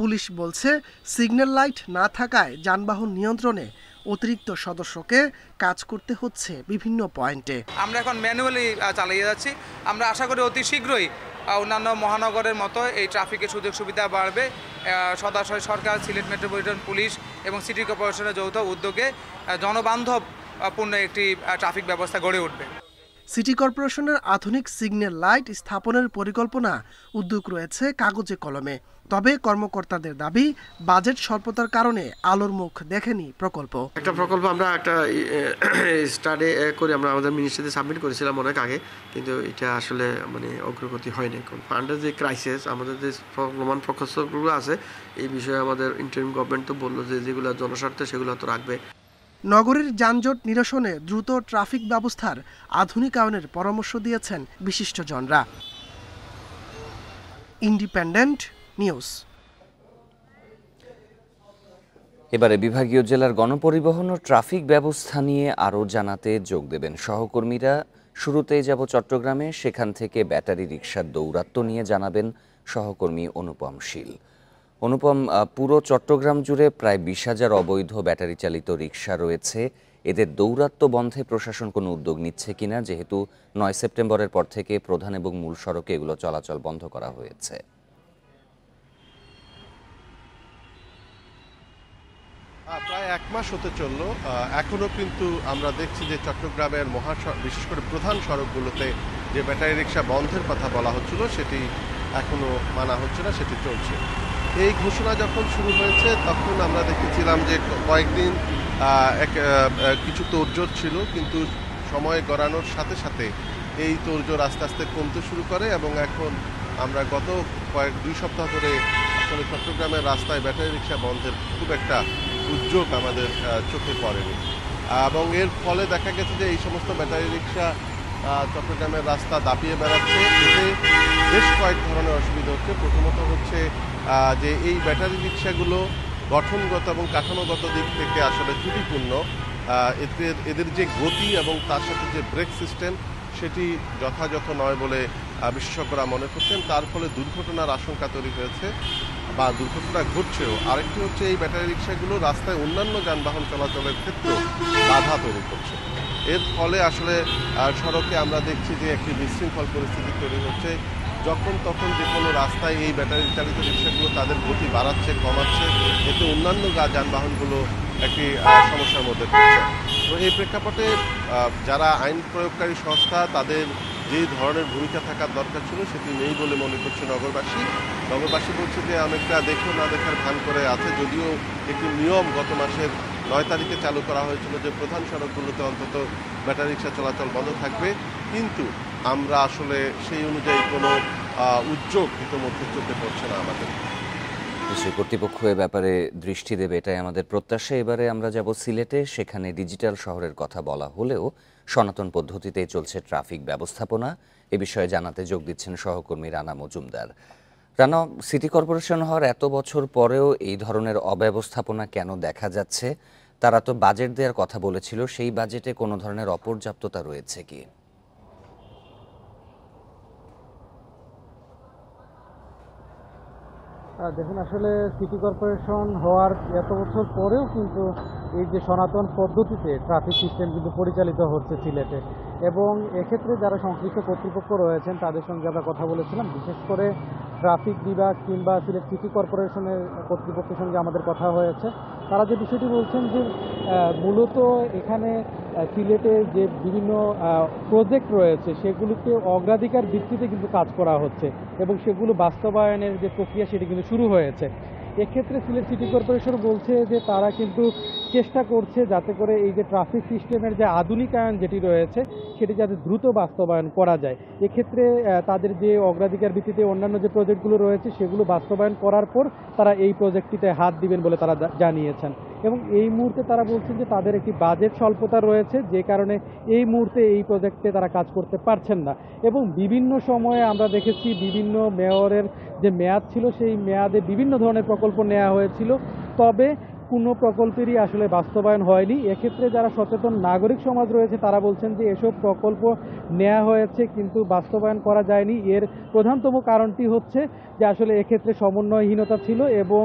পুলিশ বলছে, সিগন্যাল লাইট না থাকায় যানবাহন নিয়ন্ত্রণে অতিরিক্ত সদস্যকে কাজ করতে হচ্ছে বিভিন্ন পয়েন্টে। আমরা এখন ম্যানুয়ালি চালিয়ে যাচ্ছি। আমরা আশা করি অতি শীঘ্রই অন্যান্য মহানগরের মতো এই ট্রাফিকের সুযোগ সুবিধা বাড়বে। সদাশয় সরকার, সিলেট মেট্রোপলিটন পুলিশ এবং সিটি কর্পোরেশনের যৌথ উদ্যোগে জনবান্ধবপূর্ণ একটি ট্রাফিক ব্যবস্থা গড়ে উঠবে। সিটি কর্পোরেশনের আধুনিক সিগন্যাল লাইট স্থাপনের পরিকল্পনা উদ্যোগ রয়েছে কাগজে কলমে। তবে কর্মকর্তাদের দাবি বাজেট স্বল্পতার কারণে আলোর মুখ দেখেনি প্রকল্প। একটা প্রকল্প আমরা একটা স্টাডি করে আমরা আমাদের মিনিস্ট্রিতে সাবমিট করেছিলাম অনেক আগে, কিন্তু এটা আসলে মানে অগ্রগতি হয়নি। কারণ ফান্ডের যে ক্রাইসিস, আমাদের যে প্রমাণ প্রকল্পগুলো আছে এই বিষয়ে আমাদের ইন্টারিম গভর্নমেন্ট তো বললো যে যেগুলো জনস্বার্থে সেগুলো তো রাখবে। নগরের যানজট নিরসনে দ্রুত ট্রাফিক ব্যবস্থার আধুনিকায়নের পরামর্শ দিয়েছেন বিশিষ্টজনরা। Independent news. এবারে বিভাগীয় জেলার গণপরিবহন ও ট্রাফিক ব্যবস্থা নিয়ে আরও জানাতে যোগ দেবেন সহকর্মীরা। শুরুতেই যাব চট্টগ্রামে, সেখান থেকে ব্যাটারি রিকশার দৌরাত্ম্য নিয়ে জানাবেন সহকর্মী অনুপম শীল। অনুপম, পুরো চট্টগ্রাম জুড়ে প্রায় 20,000 অবৈধ ব্যাটারি চালিত রিকশা রয়েছে। এদের দৌরাত্ম্য বন্ধে প্রশাসন কোনো উদ্যোগ নিচ্ছে কিনা, যেহেতু 9 সেপ্টেম্বরের পর থেকে প্রধান এবং মূল সড়কে এগুলো চলাচল বন্ধ করা হয়েছে? প্রায় 1 মাস হতে চলল, এখনো কিন্তু আমরা দেখছি যে চট্টগ্রামের বিশেষ করে প্রধান সড়কগুলোতে যে ব্যাটারি রিকশা বন্ধের কথা বলা হচ্ছিল সেটি এখনো মানা হচ্ছে না, সেটি চলছে। এই ঘোষণা যখন শুরু হয়েছে তখন আমরা দেখেছিলাম যে কয়েকদিন কিছু তোড়জোড় ছিল, কিন্তু সময় গড়ানোর সাথে সাথে এই তোড়জোড় আস্তে আস্তে কমতে শুরু করে এবং এখন আমরা গত 2 সপ্তাহ ধরে আসলে চট্টগ্রামের রাস্তায় ব্যাটারি রিকশা বন্ধের খুব একটা উদ্যোগ আমাদের চোখে পড়েনি এবং এর ফলে দেখা গেছে যে এই সমস্ত ব্যাটারি রিকশা চট্টগ্রামের রাস্তা দাপিয়ে বেড়াচ্ছে। এতে বেশ কয়েক ধরনের অসুবিধা হচ্ছে। প্রথমত হচ্ছে যে এই ব্যাটারি রিকশাগুলো গঠনগত এবং কাঠামোগত দিক থেকে আসলে ত্রুটিপূর্ণ। এদের যে গতি এবং তার সাথে যে ব্রেক সিস্টেম সেটি যথাযথ নয় বলে বিশেষজ্ঞরা মনে করছেন। তার ফলে দুর্ঘটনার আশঙ্কা তৈরি হয়েছে বা দুর্ঘটনা ঘটছেও। আরেকটি হচ্ছে এই ব্যাটারি রিকশাগুলো রাস্তায় অন্যান্য যানবাহন চলাচলের ক্ষেত্রেও বাধা তৈরি করছে। এর ফলে আসলে সড়কে আমরা দেখছি যে একটি বিশৃঙ্খল পরিস্থিতি তৈরি হচ্ছে। যখন তখন যে কোনো রাস্তায় এই ব্যাটারি চালিত রিকশাগুলো তাদের গতি বাড়াচ্ছে, কমাচ্ছে, এতে অন্যান্য যানবাহনগুলো একটি সমস্যার মধ্যে পড়ছে। তো এই প্রেক্ষাপটে যারা আইন প্রয়োগকারী সংস্থা তাদের যে ধরনের ভূমিকা থাকার দরকার ছিল সেটি নেই বলে মনে করছে নগরবাসী বলছে যে অনেকটা দেখো না দেখার ভান করে আছে। যদিও একটি নিয়ম গত মাসের 9 তারিখে চালু করা হয়েছিল যে প্রধান সড়কগুলোতে অন্তত ব্যাটারি রিকশা চলাচল বন্ধ থাকবে, কিন্তু আমরা আসলে সেই অনুযায়ী কোনো উদ্যোগ ইতিমধ্যে চলতে পড়ছে না আমাদের। দেশের কর্তৃপক্ষ এ ব্যাপারে দৃষ্টি দেবে, এটাই আমাদের প্রত্যাশা। এবারে আমরা যাব সিলেটে, সেখানে ডিজিটাল শহরের কথা বলা হলেও সনাতন পদ্ধতিতেই চলছে ট্রাফিক ব্যবস্থাপনা। এ বিষয়ে জানাতে যোগ দিচ্ছেন সহকর্মী রানা মজুমদার। রানা, সিটি কর্পোরেশন হওয়ার এত বছর পরেও এই ধরনের অব্যবস্থাপনা কেন দেখা যাচ্ছে? তারা তো বাজেট দেওয়ার কথা বলেছিল, সেই বাজেটে কোনো ধরনের অপর্যাপ্ততা রয়েছে কি? দেখুন, আসলে সিটি কর্পোরেশন হওয়ার এত বছর পরেও কিন্তু এই যে সনাতন পদ্ধতিতে ট্রাফিক সিস্টেম কিন্তু পরিচালিত হচ্ছে সিলেটে, এবং এক্ষেত্রে যারা সংশ্লিষ্ট কর্তৃপক্ষ রয়েছেন তাদের সঙ্গে আমরা কথা বলেছিলাম। বিশেষ করে ট্রাফিক বিভাগ কিংবা সিলেট সিটি কর্পোরেশনের কর্তৃপক্ষের সঙ্গে আমাদের কথা হয়েছে। তারা যে বিষয়টি বলছেন যে মূলত এখানে সিলেটে যে বিভিন্ন প্রজেক্ট রয়েছে সেগুলিতে অগ্রাধিকার ভিত্তিতে কিন্তু কাজ করা হচ্ছে এবং সেগুলো বাস্তবায়নের যে প্রক্রিয়া সেটি কিন্তু শুরু হয়েছে। এক্ষেত্রে সিলেট সিটি কর্পোরেশন বলছে যে তারা কিন্তু চেষ্টা করছে যাতে করে এই যে ট্রাফিক সিস্টেমের যে আধুনিকায়ন যেটি রয়েছে সেটি যাতে দ্রুত বাস্তবায়ন করা যায়। এক্ষেত্রে তাদের যে অগ্রাধিকার ভিত্তিতে অন্যান্য যে প্রজেক্টগুলো রয়েছে সেগুলো বাস্তবায়ন করার পর তারা এই প্রজেক্টটিতে হাত দিবেন বলে তারা জানিয়েছেন। এবং এই মুহূর্তে তারা বলছেন যে তাদের একটি বাজেট স্বল্পতা রয়েছে, যে কারণে এই মুহূর্তে এই প্রজেক্টে তারা কাজ করতে পারছেন না। এবং বিভিন্ন সময়ে আমরা দেখেছি বিভিন্ন মেয়রের যে মেয়াদ ছিল সেই মেয়াদে বিভিন্ন ধরনের প্রকল্প নেওয়া হয়েছিল, তবে কোনো প্রকল্পেরই আসলে বাস্তবায়ন হয়নি। এক্ষেত্রে যারা সচেতন নাগরিক সমাজ রয়েছে তারা বলছেন যে এসব প্রকল্প নেওয়া হয়েছে কিন্তু বাস্তবায়ন করা যায়নি। এর প্রধানতম কারণটি হচ্ছে যে আসলে এক্ষেত্রে সমন্বয়হীনতা ছিল এবং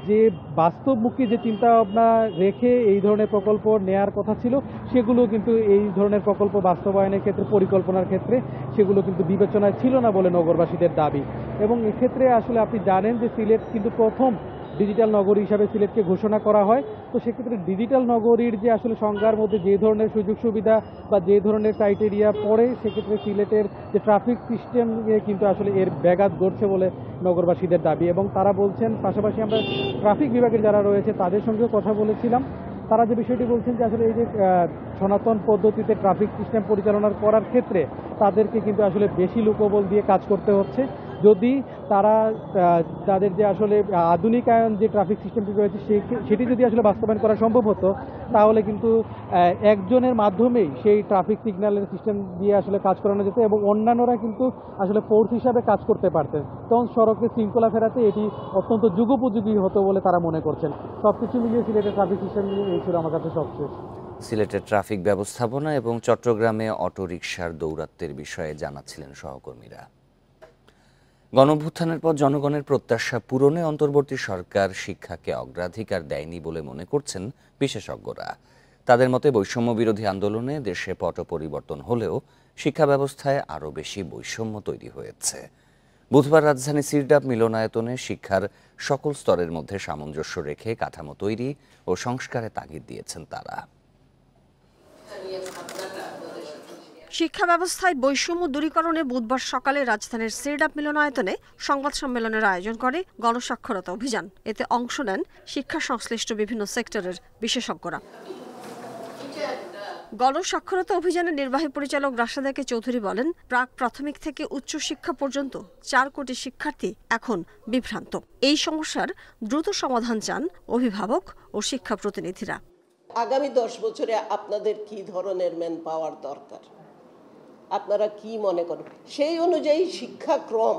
যে বাস্তবমুখী যে চিন্তা ভাবনা রেখে এই ধরনের প্রকল্প নেয়ার কথা ছিল, সেগুলো কিন্তু এই ধরনের প্রকল্প বাস্তবায়নের ক্ষেত্রে, পরিকল্পনার ক্ষেত্রে সেগুলো কিন্তু বিবেচনায় ছিল না বলে নগরবাসীদের দাবি। এবং এক্ষেত্রে আসলে আপনি জানেন যে সিলেট কিন্তু প্রথম ডিজিটাল নগরী হিসাবে সিলেটকে ঘোষণা করা হয়। তো সেক্ষেত্রে ডিজিটাল নগরীর যে আসলে সংজ্ঞার মধ্যে যে ধরনের সুযোগ সুবিধা বা যে ধরনের ক্রাইটেরিয়া পড়ে, সেক্ষেত্রে সিলেটের যে ট্রাফিক সিস্টেম কিন্তু আসলে এর ব্যাঘাত ঘটছে বলে নগরবাসীদের দাবি। এবং তারা বলছেন, পাশাপাশি আমরা ট্রাফিক বিভাগের যারা রয়েছে তাদের সঙ্গেও কথা বলেছিলাম, তারা যে বিষয়টি বলছেন যে আসলে এই যে সনাতন পদ্ধতিতে ট্রাফিক সিস্টেম পরিচালনা করার ক্ষেত্রে তাদেরকে কিন্তু আসলে বেশি লোকবল দিয়ে কাজ করতে হচ্ছে। যদি তারা তাদের যে আসলে আধুনিকায়ন যে ট্রাফিক সিস্টেমটি রয়েছে সেটি যদি আসলে বাস্তবায়ন করা সম্ভব হতো, তাহলে কিন্তু একজনের মাধ্যমেই সেই ট্রাফিক সিগন্যালের সিস্টেম দিয়ে আসলে কাজ করানো যেত এবং অন্যান্যরা কিন্তু আসলে ফোর্স হিসাবে কাজ করতে পারতেন। তখন সড়কে শৃঙ্খলা ফেরাতে এটি অত্যন্ত যুগোপযোগী হতো বলে তারা মনে করছেন। সবকিছু মিলিয়ে সিলেটের ট্রাফিক সিস্টেম নিয়ে এই ছিল আমার কাছে সবশেষ। সিলেটের ট্রাফিক ব্যবস্থাপনা এবং চট্টগ্রামে অটোরিকশার দৌরাত্ম্যের বিষয়ে জানাচ্ছিলেন সহকর্মীরা। গণঅভ্যুত্থানের পর জনগণের প্রত্যাশা পূরণে অন্তর্বর্তী সরকার শিক্ষাকে অগ্রাধিকার দেয়নি বলে মনে করছেন বিশেষজ্ঞরা। তাদের মতে বৈষম্য বিরোধী আন্দোলনে দেশে পট পরিবর্তন হলেও শিক্ষা ব্যবস্থায় আরও বেশি বৈষম্য তৈরি হয়েছে। বুধবার রাজধানী সিরডাপ মিলনায়তনে শিক্ষার সকল স্তরের মধ্যে সামঞ্জস্য রেখে কাঠামো তৈরি ও সংস্কারে তাগিদ দিয়েছেন তারা। শিক্ষা ব্যবস্থায় বৈষম্য দূরীকরণে বুধবার সকালে রাজধানীর সিরডাপ মিলনায়তনে সংবাদ সম্মেলনের আয়োজন করে গণসাক্ষরতা অভিযান। এতে অংশ নেন শিক্ষা সংশ্লিষ্ট বিভিন্ন সেক্টরের বিশেষজ্ঞরা। গণসাক্ষরতা অভিযানের নির্বাহী পরিচালক রাশেদাকে চৌধুরী বলেন, প্রাক প্রাথমিক থেকে উচ্চ শিক্ষা পর্যন্ত 4 কোটি শিক্ষার্থী এখন বিভ্রান্ত। এই সমস্যার দ্রুত সমাধান চান অভিভাবক ও শিক্ষা প্রতিনিধিরা। আগামী 10 বছরে আপনাদের কি ধরনের ম্যান পাওয়ার দরকার, আপনারা কি মনে করেন, সেই অনুযায়ী শিক্ষাক্রম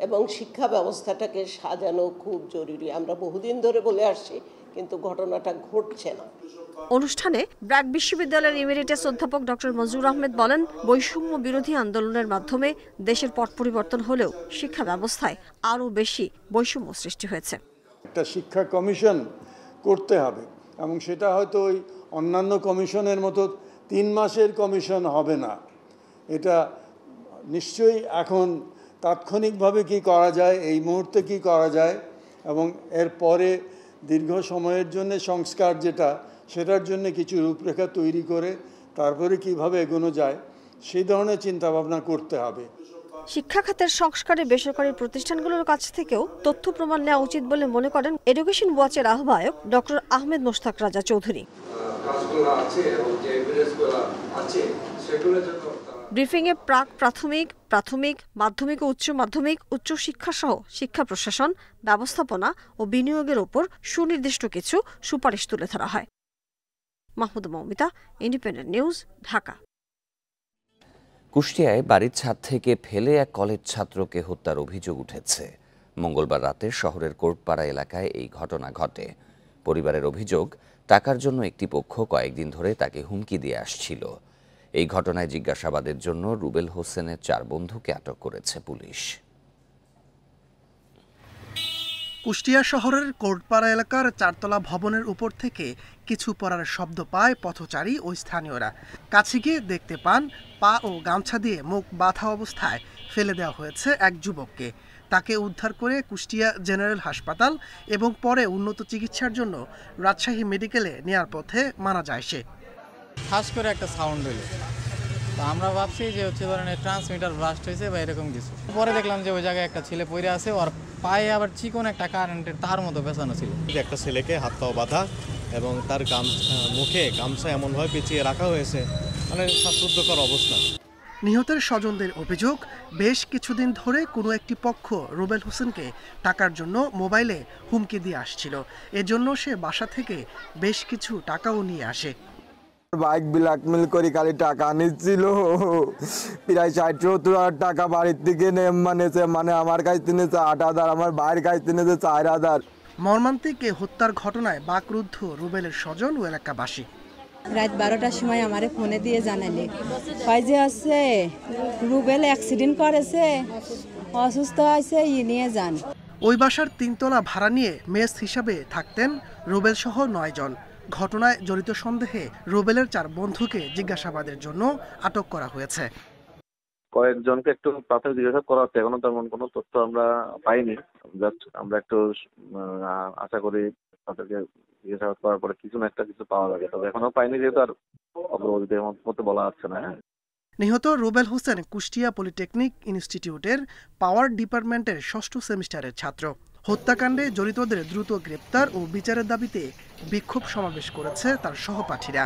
এবং শিক্ষা ব্যবস্থাটাকে সাজানো খুব জরুরি। আমরা বহুদিন ধরে বলে আসছি, কিন্তু ঘটনাটা ঘটছে না। অনুষ্ঠানে ব্র্যাক বিশ্ববিদ্যালয়ের ইমেরিটাস অধ্যাপক ডক্টর মনজুর আহমেদ বলেন, বৈষম্য বিরোধী আন্দোলনের মাধ্যমে দেশের পট পরিবর্তন হলেও শিক্ষা ব্যবস্থায় আরও বেশি বৈষম্য সৃষ্টি হয়েছে। একটা শিক্ষা কমিশন করতে হবে এবং সেটা হয়তো ওই অন্যান্য কমিশনের মতো 3 মাসের কমিশন হবে না। এটা নিশ্চয়ই এখন তাৎক্ষণিকভাবে কি করা যায়, এই মুহূর্তে কি করা যায় এবং এর পরে দীর্ঘ সময়ের জন্য সংস্কার যেটা, সেটার জন্য কিছু রূপরেখা তৈরি করে তারপরে কিভাবে এগোনো যায় সেই ধরনের চিন্তাভাবনা করতে হবে। শিক্ষা খাতের সংস্কারে বেসরকারি প্রতিষ্ঠানগুলোর কাছ থেকেও তথ্য প্রমাণ নেওয়া উচিত বলে মনে করেন এডুকেশন ওয়াচের আহ্বায়ক ডক্টর আহমেদ মোশতাক রাজা চৌধুরী। ব্রিফিংয়ে প্রাক প্রাথমিক, প্রাথমিক, মাধ্যমিক ও উচ্চ মাধ্যমিক, উচ্চ শিক্ষা সহ শিক্ষা প্রশাসন, ব্যবস্থাপনা ও বিনিয়োগের ওপর সুনির্দিষ্ট কিছু সুপারিশ তুলে ধরা হয়। Mahmuda Moumita, Independent news, Dhaka. কুষ্টিয়ায় বাড়ির ছাদ থেকে ফেলে এক কলেজ ছাত্রকে হত্যার অভিযোগ উঠেছে। মঙ্গলবার রাতে শহরের কোর্টপাড়া এলাকায় এই ঘটনা ঘটে। পরিবারের অভিযোগ, টাকার জন্য একটি পক্ষ কয়েকদিন ধরে তাকে হুমকি দিয়ে আসছিল। এই ঘটনায় জিজ্ঞাসাবাদের জন্য রুবেল হোসেনের 4 বন্ধুকে আটক করেছে পুলিশ। কুষ্টিয়া শহরের কোর্টপাড়া এলাকার 4তলা ভবনের উপর থেকে কিছু পড়ার শব্দ পায় পথচারী ও স্থানীয়রা। কাছে গিয়ে দেখতে পান পা ও গামছা দিয়ে মুখ বাঁধা অবস্থায় ফেলে দেওয়া হয়েছে এক যুবককে। তাকে উদ্ধার করে কুষ্টিয়া জেনারেল হাসপাতাল এবং পরে উন্নত চিকিৎসার জন্য রাজশাহী মেডিকেলে নেয়ার পথে মারা যায় সে। খাস করে একটা সাউন্ড হইল, তো আমরা ভাবছি যে হচ্ছে ধরনের ট্রান্সমিটার ব্লাস্ট হয়েছে বা এরকম কিছু। পরে দেখলাম যে ওই জায়গায় একটা ছেলে পড়ে আছে, ওর পায়ে আবার চিকন একটা কারেন্টের তার মতো পেছানো ছিল। একটা ছেলেকে হাত পাও বাঁধা এবং তার মুখে গামছা এমনভাবে পেঁচিয়ে রাখা হয়েছে, মানে শ্বাসরুদ্ধকর অবস্থা। নিহতের স্বজনদের অভিযোগ, বেশ কিছুদিন ধরে কোনো একটি পক্ষ রুবেল হোসেনকে টাকার জন্য মোবাইলে হুমকি দিয়ে আসছিল। এজন্য সে বাসা থেকে বেশ কিছু টাকাও নিয়ে আসে। বাইক ব্ল্যাকমেল করে খালি টাকা নিচ্ছিল, প্রায় 60-70 টাকা বাড়ির থেকে নেছে, মানে আমার কাছ থেকে 8,000, আমার ভাইয়ের কাছ থেকে 4,000। মর্মান্তিক এ হত্যার ঘটনায় বাকরুদ্ধ রুবেলের স্বজন ও এলাকাবাসী। রাত 12টার সময় আমারে ফোনে দিয়ে জানালে কয় যে আছে রুবেল অ্যাক্সিডেন্ট করেছে, অসুস্থ হয়েছে, নিয়ে যান। ওই বাসার 3 তলা ভাড়া নিয়ে মেস হিসাবে থাকতেন রুবেল সহ 9 জন। ঘটনায় জড়িত সন্দেহে রুবেলের 4 বন্ধুকে জিজ্ঞাসাবাদের জন্য আটক করা হয়েছে। কয়েকজনকে একটু প্রাথমিক জিজ্ঞাসা করা হচ্ছে, এখনো তেমন কোনো তথ্য আমরা পাইনি। জাস্ট আমরা একটু আশা করি তাদেরকে জিজ্ঞাসাবাদ করার পরে কিছু পাওয়া যাবে, তবে এখনো পাইনি যেহেতু আর অগ্রগতির মধ্যে বলা যাচ্ছে না। নিহত রুবেল হোসেন কুষ্টিয়া পলিটেকনিক ইনস্টিটিউটের পাওয়ার ডিপার্টমেন্টের 6ষ্ঠ সেমিস্টারের ছাত্র। হত্যাকাণ্ডে জড়িতদের দ্রুত গ্রেপ্তার ও বিচারের দাবিতে বিক্ষোভ সমাবেশ করেছে তার সহপাঠীরা।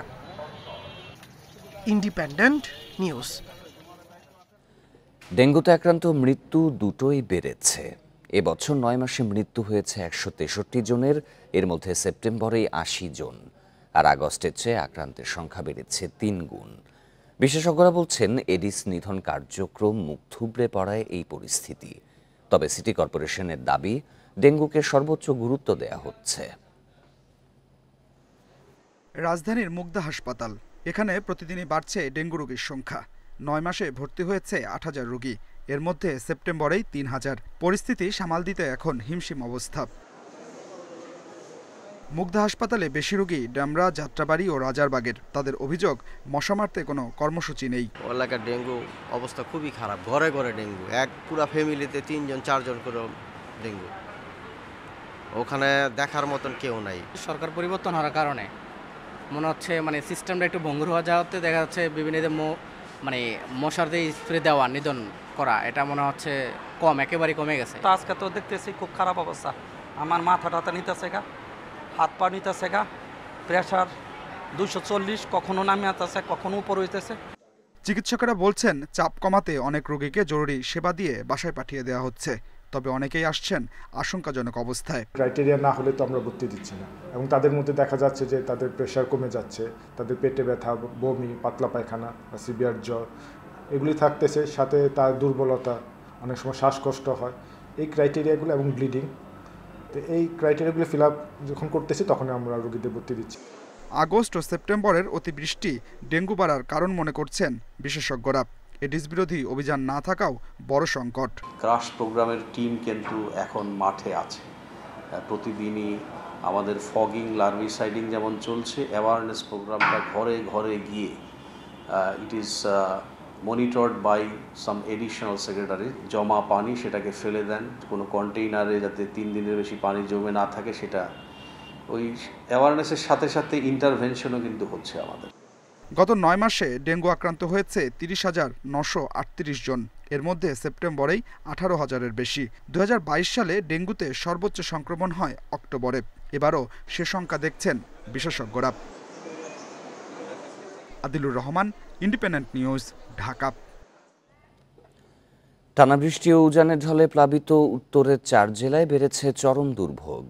Independent news. ডেঙ্গুতে আক্রান্ত মৃত্যু দুটোই বেড়েছে। এবছর 9 মাসে মৃত্যু হয়েছে 163 জনের, এর মধ্যে সেপ্টেম্বরেই 80 জন, আর আগস্টের চেয়ে আক্রান্তের সংখ্যা বেড়েছে 3 গুণ। বিশেষজ্ঞরা বলছেন এডিস নিধন কার্যক্রম মুখ থুবড়ে পড়ায় এই পরিস্থিতি। তবে সিটি কর্পোরেশনের দাবি ডেঙ্গুকে সর্বোচ্চ গুরুত্ব দেয়া হচ্ছে। রাজধানীর মুগদা হাসপাতাল, এখানে প্রতিদিনই বাড়ছে ডেঙ্গু রোগীর সংখ্যা। 9 মাসে ভর্তি হয়েছে 8000 রোগী, এর মধ্যে সেপ্টেম্বরেই 3000। পরিস্থিতি সামাল দিতে এখন হিমশিম অবস্থা। মুগদা হাসপাতালে বেশি রোগী ডামরা, যাত্রাবাড়ি ও রাজারবাগের। তাদের অভিযোগ, মশা মারতে কোনো কর্মসূচি নেই। এলাকার ডেঙ্গু অবস্থা খুবই খারাপ, ঘরে ঘরে ডেঙ্গু, এক পুরা ফ্যামিলিতে 3 জন 4 জন করে ডেঙ্গু। ওখানে দেখার মতন কেউ নাই। সরকার পরিবর্তন হওয়ার কারণে মনে হচ্ছে সিস্টেমটা একটু ভঙ্গুর হওয়া যাওয়াতে দেখা যাচ্ছে বিভিন্ন মশার দিয়ে স্প্রে দেওয়া, নিধন করা, এটা মনে হচ্ছে একেবারে কমে গেছে। তো আজকে তো দেখতেছি খুব খারাপ অবস্থা। আমার মাথা টাথা নিতেছে গা, হাত পা নিতেছে গা, প্রেশার 240, কখনো নামে আসতেছে, কখনো উপর হইতেছে। চিকিৎসকেরা বলছেন চাপ কমাতে অনেক রোগীকে জরুরি সেবা দিয়ে বাসায় পাঠিয়ে দেওয়া হচ্ছে, তবে অনেকেই আসছেন আশঙ্কাজনক অবস্থায়। ক্রাইটেরিয়া না হলে তো আমরা ভর্তি দিচ্ছি না, এবং তাদের মধ্যে দেখা যাচ্ছে যে তাদের প্রেশার কমে যাচ্ছে, তাদের পেটে ব্যথা, বমি, পাতলা পায়খানা, সিভিয়ার জ্বর এগুলি থাকতেছে, সাথে তার দুর্বলতা, অনেক সময় শ্বাসকষ্ট হয়। এই ক্রাইটেরিয়াগুলো এবং ব্লিডিং, তো এই ক্রাইটেরিয়াগুলো ফিল আপ যখন করতেছি তখন আমরা রোগীদের ভর্তি দিচ্ছি। আগস্ট ও সেপ্টেম্বরের অতিবৃষ্টি ডেঙ্গু বাড়ার কারণ মনে করছেন বিশেষজ্ঞরা। এডিস বিরোধী অভিযান না থাকাও বড় সংকট। ক্রাশ প্রোগ্রামের টিম কিন্তু এখন মাঠে আছে। প্রতিদিনই আমাদের ফগিং, লার্ভিসাইডিং যেমন চলছে, অ্যাওয়ারনেস প্রোগ্রামটা ঘরে ঘরে গিয়ে it is monitored by some additional secretary. জমা পানি সেটাকে ফেলে দেন কোনো কন্টেইনারে, যাতে 3 দিনের বেশি পানি জমে না থাকে। সেটা ওই অ্যাওয়ারনেসের সাথে সাথে ইন্টারভেনশনও কিন্তু হচ্ছে আমাদের। গত 9 মাসে ডেঙ্গু আক্রান্ত হয়েছে 30,938 জন, এর মধ্যে সেপ্টেম্বরেই 18,000-এর বেশি। 2022 সালে ডেঙ্গুতে সর্বোচ্চ সংক্রমণ হয় অক্টোবরে, এবারও সে সংখ্যা দেখছেন বিশেষজ্ঞরা। Adilur Rahman, independent news, Dhaka. টানা বৃষ্টি ও উজানের ঢলে প্লাবিত উত্তরের 4 জেলায় বেড়েছে চরম দুর্ভোগ।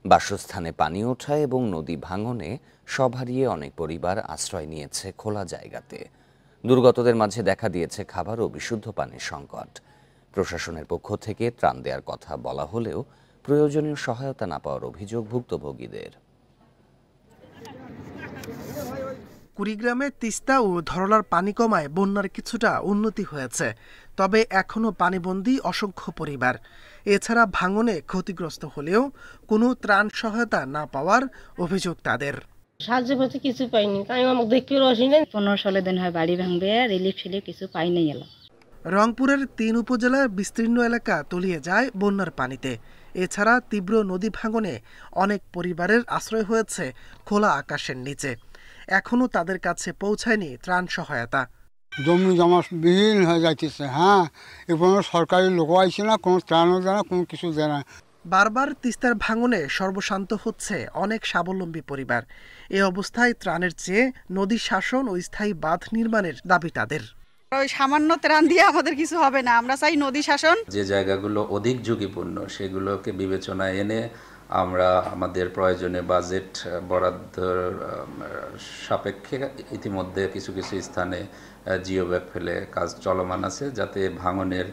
বাসস্থানে পানি ওঠা এবং নদী ভাঙনে সব হারিয়ে অনেক পরিবার আশ্রয় নিয়েছে খোলা জায়গাতে। দুর্গতদের মাঝে দেখা দিয়েছে খাবার ও বিশুদ্ধ পানির সংকট। প্রশাসনের পক্ষ থেকে ত্রাণ দেওয়ার কথা বলা হলেও প্রয়োজনীয় সহায়তা না পাওয়ার অভিযোগ ভুক্তভোগীদের। কুড়িগ্রামে তিস্তা ও ধরলার পানি কমায় বন্যার কিছুটা উন্নতি হয়েছে, তবে এখনও পানিবন্দী অসংখ্য পরিবার। এছাড়া ভাঙনে ক্ষতিগ্রস্ত হলেও কোনো ত্রাণ সহায়তা না পাওয়ার অভিযোগ তাদের। সাহায্য করতে কিছু পাইনি, আমি আমাকে দেখতে রসি নেই। 15-16 দিন হয় বাড়ি ভাঙবে, রিলিফ সিলিফ কিছু পাই নাই। রংপুরের 3 উপজেলার বিস্তীর্ণ এলাকা তলিয়ে যায় বন্যার পানিতে। এছাড়া তীব্র নদী ভাঙনে অনেক পরিবারের আশ্রয় হয়েছে খোলা আকাশের নিচে। এখনো তাদের কাছে পৌঁছায়নি ত্রাণ সহায়তা। জমি জমা বিহীন হয়ে যাইতেছে। এবং সরকারি লোক আইছে না, কোনো ত্রাণও দেয় না, কোনো কিছু দেয় না। বারবার তিস্তার ভাঙনে সর্বশান্ত হচ্ছে অনেক স্বাবলম্বী পরিবার। এ অবস্থায় ত্রাণের চেয়ে নদী শাসন ও স্থায়ী বাঁধ নির্মাণের দাবি তাদের। ওই সামান্য ত্রাণ দিয়ে আমাদের কিছু হবে না, আমরা চাই নদী শাসন। যে জায়গাগুলো অধিক ঝুঁকিপূর্ণ সেগুলোকে বিবেচনায় এনে আমরা আমাদের প্রয়োজনে বাজেট বরাদ্দ সাপেক্ষে ইতিমধ্যে কিছু কিছু স্থানে জিও ব্যাগ ফেলে কাজ চলমান আছে, যাতে ভাঙনের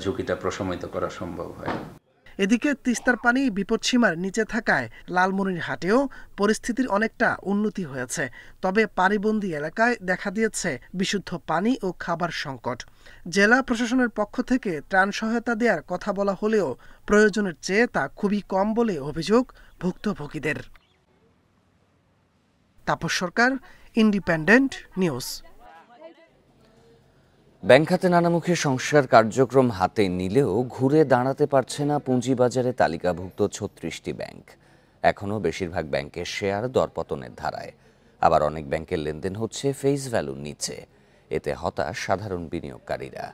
ঝুঁকিটা প্রশমিত করা সম্ভব হয়। এদিকে তিস্তার পানি বিপদসীমার নিচে থাকায় লালমনিরহাটেও পরিস্থিতির অনেকটা উন্নতি হয়েছে। তবে পানিবন্দী এলাকায় দেখা দিয়েছে বিশুদ্ধ পানি ও খাবার সংকট। জেলা প্রশাসনের পক্ষ থেকে ত্রাণ সহায়তা দেওয়ার কথা বলা হলেও প্রয়োজনের চেয়ে তা খুবই কম বলে অভিযোগ ভুক্তভোগীদের। তাপস সরকার, ইন্ডিপেন্ডেন্ট নিউজ। ব্যাংক খাতে নানামুখী সংস্কার কার্যক্রম হাতে নিলেও ঘুরে দাঁড়াতে পারছে না পুঁজিবাজারে তালিকাভুক্ত ৩৬টি ব্যাংক। এখনও বেশিরভাগ ব্যাংকের শেয়ার দরপতনের ধারায়, আবার অনেক ব্যাংকের লেনদেন হচ্ছে ফেস ভ্যালুর নিচে। এতে হতাশ সাধারণ বিনিয়োগকারীরা।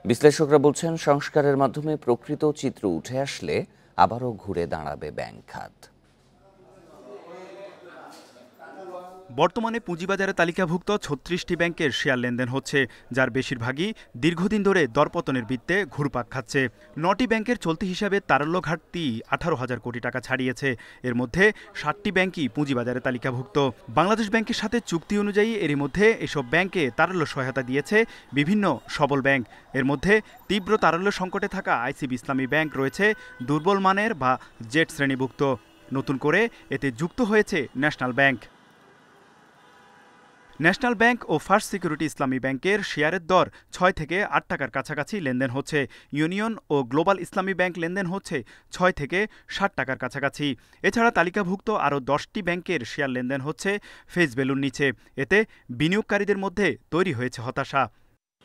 বিশ্লেষকরা বলছেন, সংস্কারের মাধ্যমে প্রকৃত চিত্র উঠে আসলে আবারও ঘুরে দাঁড়াবে ব্যাংক খাত। বর্তমানে পুঁজিবাজারে তালিকাভুক্ত ৩৬টি ব্যাংকের শেয়ার লেনদেন হচ্ছে, যার বেশিরভাগই দীর্ঘদিন ধরে দরপতনের বৃত্তে ঘুরপাক খাচ্ছে। ৯টি ব্যাংকের চলতি হিসাবে তারল্য ঘাটতি ১৮,০০০ কোটি টাকা ছাড়িয়েছে। এর মধ্যে ৭টি ব্যাংকই পুঁজিবাজারে তালিকাভুক্ত। বাংলাদেশ ব্যাংকের সাথে চুক্তি অনুযায়ী এরই মধ্যে এসব ব্যাংকে তারল্য সহায়তা দিয়েছে বিভিন্ন সবল ব্যাংক। এর মধ্যে তীব্র তারল্য সংকটে থাকা আইসিবি ইসলামী ব্যাংক রয়েছে দুর্বল মানের বা জেড শ্রেণীভুক্ত। নতুন করে এতে যুক্ত হয়েছে ন্যাশনাল ব্যাংক। ন্যাশনাল ব্যাংক ও ফার্স্ট সিকিউরিটি ইসলামী ব্যাংকের শেয়ারের দর ৬ থেকে ৮ টাকার কাছাকাছি লেনদেন হচ্ছে। ইউনিয়ন ও গ্লোবাল ইসলামী ব্যাংক লেনদেন হচ্ছে ৬ থেকে ৬০ টাকার কাছাকাছি। এছাড়া তালিকাভুক্ত আরও 10টি ব্যাংকের শেয়ার লেনদেন হচ্ছে ফেস ভ্যালুর নিচে। এতে বিনিয়োগকারীদের মধ্যে তৈরি হয়েছে হতাশা।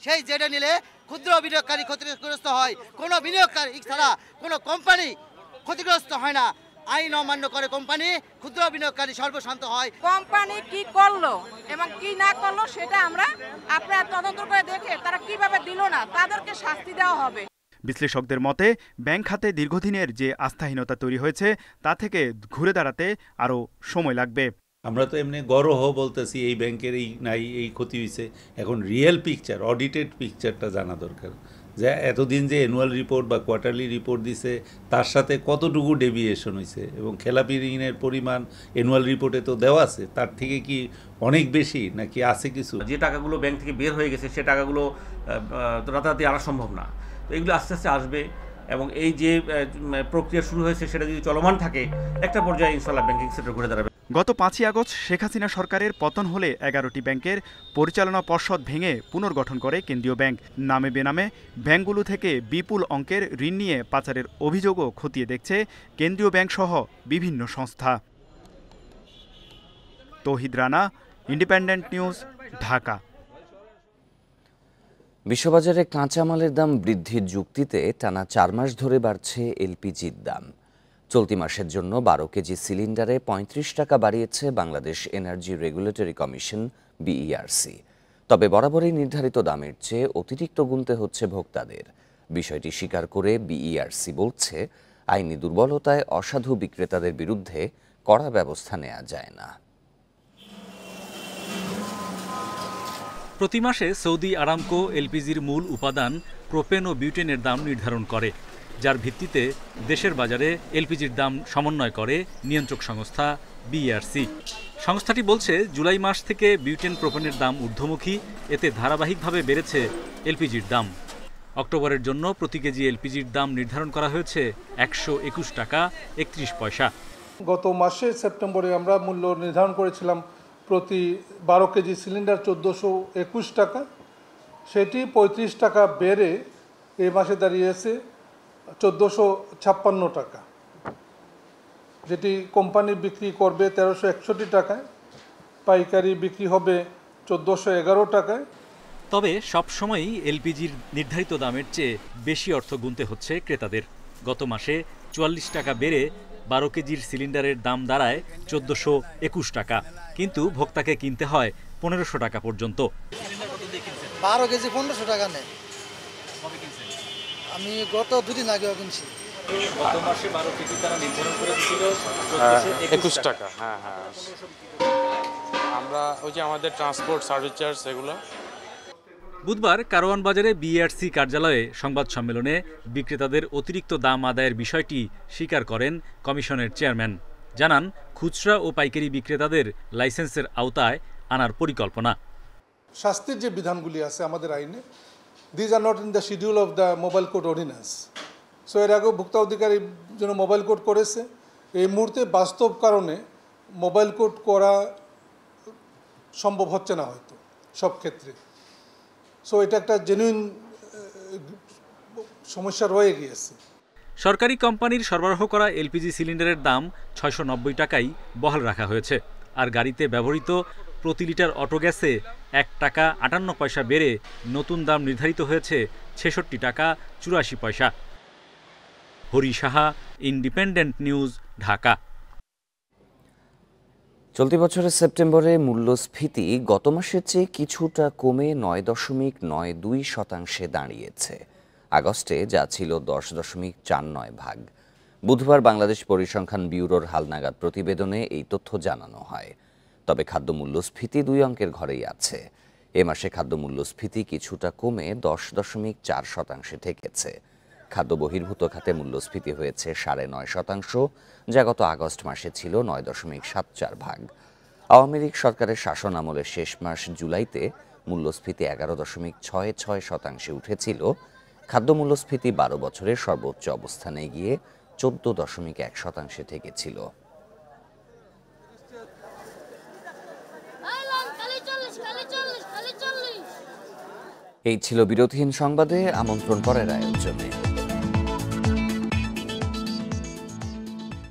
সেই যেটা নিলে ক্ষুদ্র বিনিয়োগকারী ক্ষতিগ্রস্ত হয়, কোনো বিনিয়োগকারী ছাড়া কোনো কোম্পানি ক্ষতিগ্রস্ত হয় না। আইন অমান্য করে কোম্পানি, ক্ষুদ্র বিনিয়োগকারী সর্বশান্ত হয়। কোম্পানি কি করলো এবং কি না করলো সেটা আমরা আপনারা তদন্ত করে দেখে তারা কিভাবে দিল না তাদেরকে শাস্তি দেওয়া হবে। বিশ্লেষকদের মতে, ব্যাংক খাতে দীর্ঘদিনের যে আস্থাহীনতা তৈরি হয়েছে তা থেকে ঘুরে দাঁড়াতে আরও সময় লাগবে। আমরা তো এমনি গর্হ বলতেছি এই ব্যাংকের এই নাই, এই ক্ষতি হয়েছে। এখন রিয়েল পিকচার, অডিটেড পিকচারটা জানা দরকার, যে এতদিন যে অ্যানুয়াল রিপোর্ট বা কোয়ার্টারলি রিপোর্ট দিছে তার সাথে কতটুকু ডেভিয়েশন হয়েছে এবং খেলাপি ঋণের পরিমাণ অ্যানুয়াল রিপোর্টে তো দেওয়া আছে, তার থেকে কি অনেক বেশি নাকি আছে কিছু। যে টাকাগুলো ব্যাংক থেকে বের হয়ে গেছে সে টাকাগুলো রাতারাতি আনা সম্ভব না। তো এগুলো আস্তে আস্তে আসবে এবং এই যে প্রক্রিয়া শুরু হয়েছে সেটা যদি চলমান থাকে একটা পর্যায়ে ইনশাআল্লাহ ব্যাংকিং সেক্টর ঘুরে দাঁড়াবে। গত 5ই আগস্ট শেখ হাসিনা সরকারের পতন হলে 11টি ব্যাংকের পরিচালনা পর্ষদ ভেঙে পুনর্গঠন করে কেন্দ্রীয় ব্যাংক। নামে বেনামে ব্যাংকগুলো থেকে বিপুল অঙ্কের ঋণ নিয়ে পাচারের অভিযোগও খতিয়ে দেখছে কেন্দ্রীয় ব্যাংক সহ বিভিন্ন সংস্থা। তৌহিদ রানা, ইন্ডিপেন্ডেন্ট নিউজ, ঢাকা। বিশ্ববাজারে কাঁচামালের দাম বৃদ্ধির যুক্তিতে টানা 4 মাস ধরে বাড়ছে এলপিজির দাম। চলতি মাসের জন্য 12 কেজি সিলিন্ডারে 35 টাকা বাড়িয়েছে Bangladesh energy regulatory commission BERC. তবে বরাবরই নির্ধারিত দামের চেয়ে অতিরিক্ত গুনতে হচ্ছে ভোক্তাদের। বিষয়টি স্বীকার করে বিইআরসি বলছে, আইনি দুর্বলতায় অসাধু বিক্রেতাদের বিরুদ্ধে কড়া ব্যবস্থা নেওয়া যায় না। প্রতি মাসে সৌদি আরামকো এলপিজির মূল উপাদান প্রোপেন ও বিউটেনের দাম নির্ধারণ করে, যার ভিত্তিতে দেশের বাজারে এলপিজির দাম সমন্বয় করে নিয়ন্ত্রক সংস্থা বিইআরসি। সংস্থাটি বলছে, জুলাই মাস থেকে বিউটেন প্রোপেনের দাম ঊর্ধ্বমুখী। এতে ধারাবাহিকভাবে বেড়েছে এলপিজির দাম। অক্টোবরের জন্য প্রতি কেজি এলপিজির দাম নির্ধারণ করা হয়েছে 121 টাকা 31 পয়সা। গত মাসে সেপ্টেম্বরে আমরা মূল্য নির্ধারণ করেছিলাম প্রতি 12 কেজি সিলিন্ডার 1421 টাকা। সেটি 35 টাকা বেড়ে এই মাসে দাঁড়িয়েছে 1456 টাকা, যেটি কোম্পানি বিক্রি করবে 1361 টাকায়, পাইকারি বিক্রি হবে 1411 টাকায়। তবে সবসময়ই এলপিজির নির্ধারিত দামের চেয়ে বেশি অর্থ গুনতে হচ্ছে ক্রেতাদের। গত মাসে 44 টাকা বেড়ে 12 কেজির সিলিন্ডারের দাম দাঁড়ায় 1421 টাকা, কিন্তু ভোক্তাকে কিনতে হয় 1500 টাকা পর্যন্ত। 12 কেজি 1500 টাকা নেয়। আমি গত 2 দিন আগেও কিনছি। গত মাসে 12 কেজি তারা নির্ধারণ করে দিয়েছিল 21 টাকা। হ্যাঁ, আমরা ওই যে আমাদের ট্রান্সপোর্ট সার্ভিস চার্জ এগুলো। বুধবার কারওয়ান বাজারে বিইআরসি কার্যালয়ে সংবাদ সম্মেলনে বিক্রেতাদের অতিরিক্ত দাম আদায়ের বিষয়টি স্বীকার করেন কমিশনের চেয়ারম্যান। জানান, খুচরা ও পাইকারি বিক্রেতাদের লাইসেন্সের আওতায় আনার পরিকল্পনা। শাস্তির যে বিধানগুলি আছে আমাদের আইনে, these are not in the schedule of the mobile code ordinance. So এর আগেও ভোক্তা অধিকারীর জন্য মোবাইল কোড করেছে। এই মুহূর্তে বাস্তব কারণে মোবাইল কোড করা সম্ভব হচ্ছে না হয়তো সব ক্ষেত্রে। সো এটা একটা জেনুইন সমস্যা রয়ে গিয়েছে। সরকারি কোম্পানির সরবরাহ করা এলপিজি সিলিন্ডারের দাম 690 টাকাই বহাল রাখা হয়েছে। আর গাড়িতে ব্যবহৃত প্রতি লিটার অটো গ্যাসে 1 টাকা 58 পয়সা বেড়ে নতুন দাম নির্ধারিত হয়েছে 66 টাকা 84 পয়সা। Hari Saha, independent news, Dhaka. চলতি বছরের সেপ্টেম্বরে মূল্যস্ফীতি গত মাসের চেয়ে কিছুটা কমে 9.92% দাঁড়িয়েছে। আগস্টে যা ছিল 10.49 বুধবার বাংলাদেশ পরিসংখ্যান ব্যুরোর হালনাগাদ প্রতিবেদনে এই তথ্য জানানো হয়। তবে খাদ্য মূল্যস্ফীতি 2 অঙ্কের ঘরেই আছে। এ মাসে খাদ্য মূল্যস্ফীতি কিছুটা কমে 10.4% ঠেকেছে। খাদ্য বহির্ভূত খাতে মূল্যস্ফীতি হয়েছে 9.5%, যা গত আগস্ট মাসে ছিল 9.74। আওয়ামী লীগ সরকারের শাসন আমলের শেষ মাস জুলাইতে মূল্যস্ফীতি 11.66% উঠেছিল। খাদ্য মূল্যস্ফীতি 12 বছরের সর্বোচ্চ অবস্থানে গিয়ে 14.1% ঠেকেছিল। এই ছিল বিরতিহীন সংবাদে আমন্ত্রণ পরের আয়োজনে।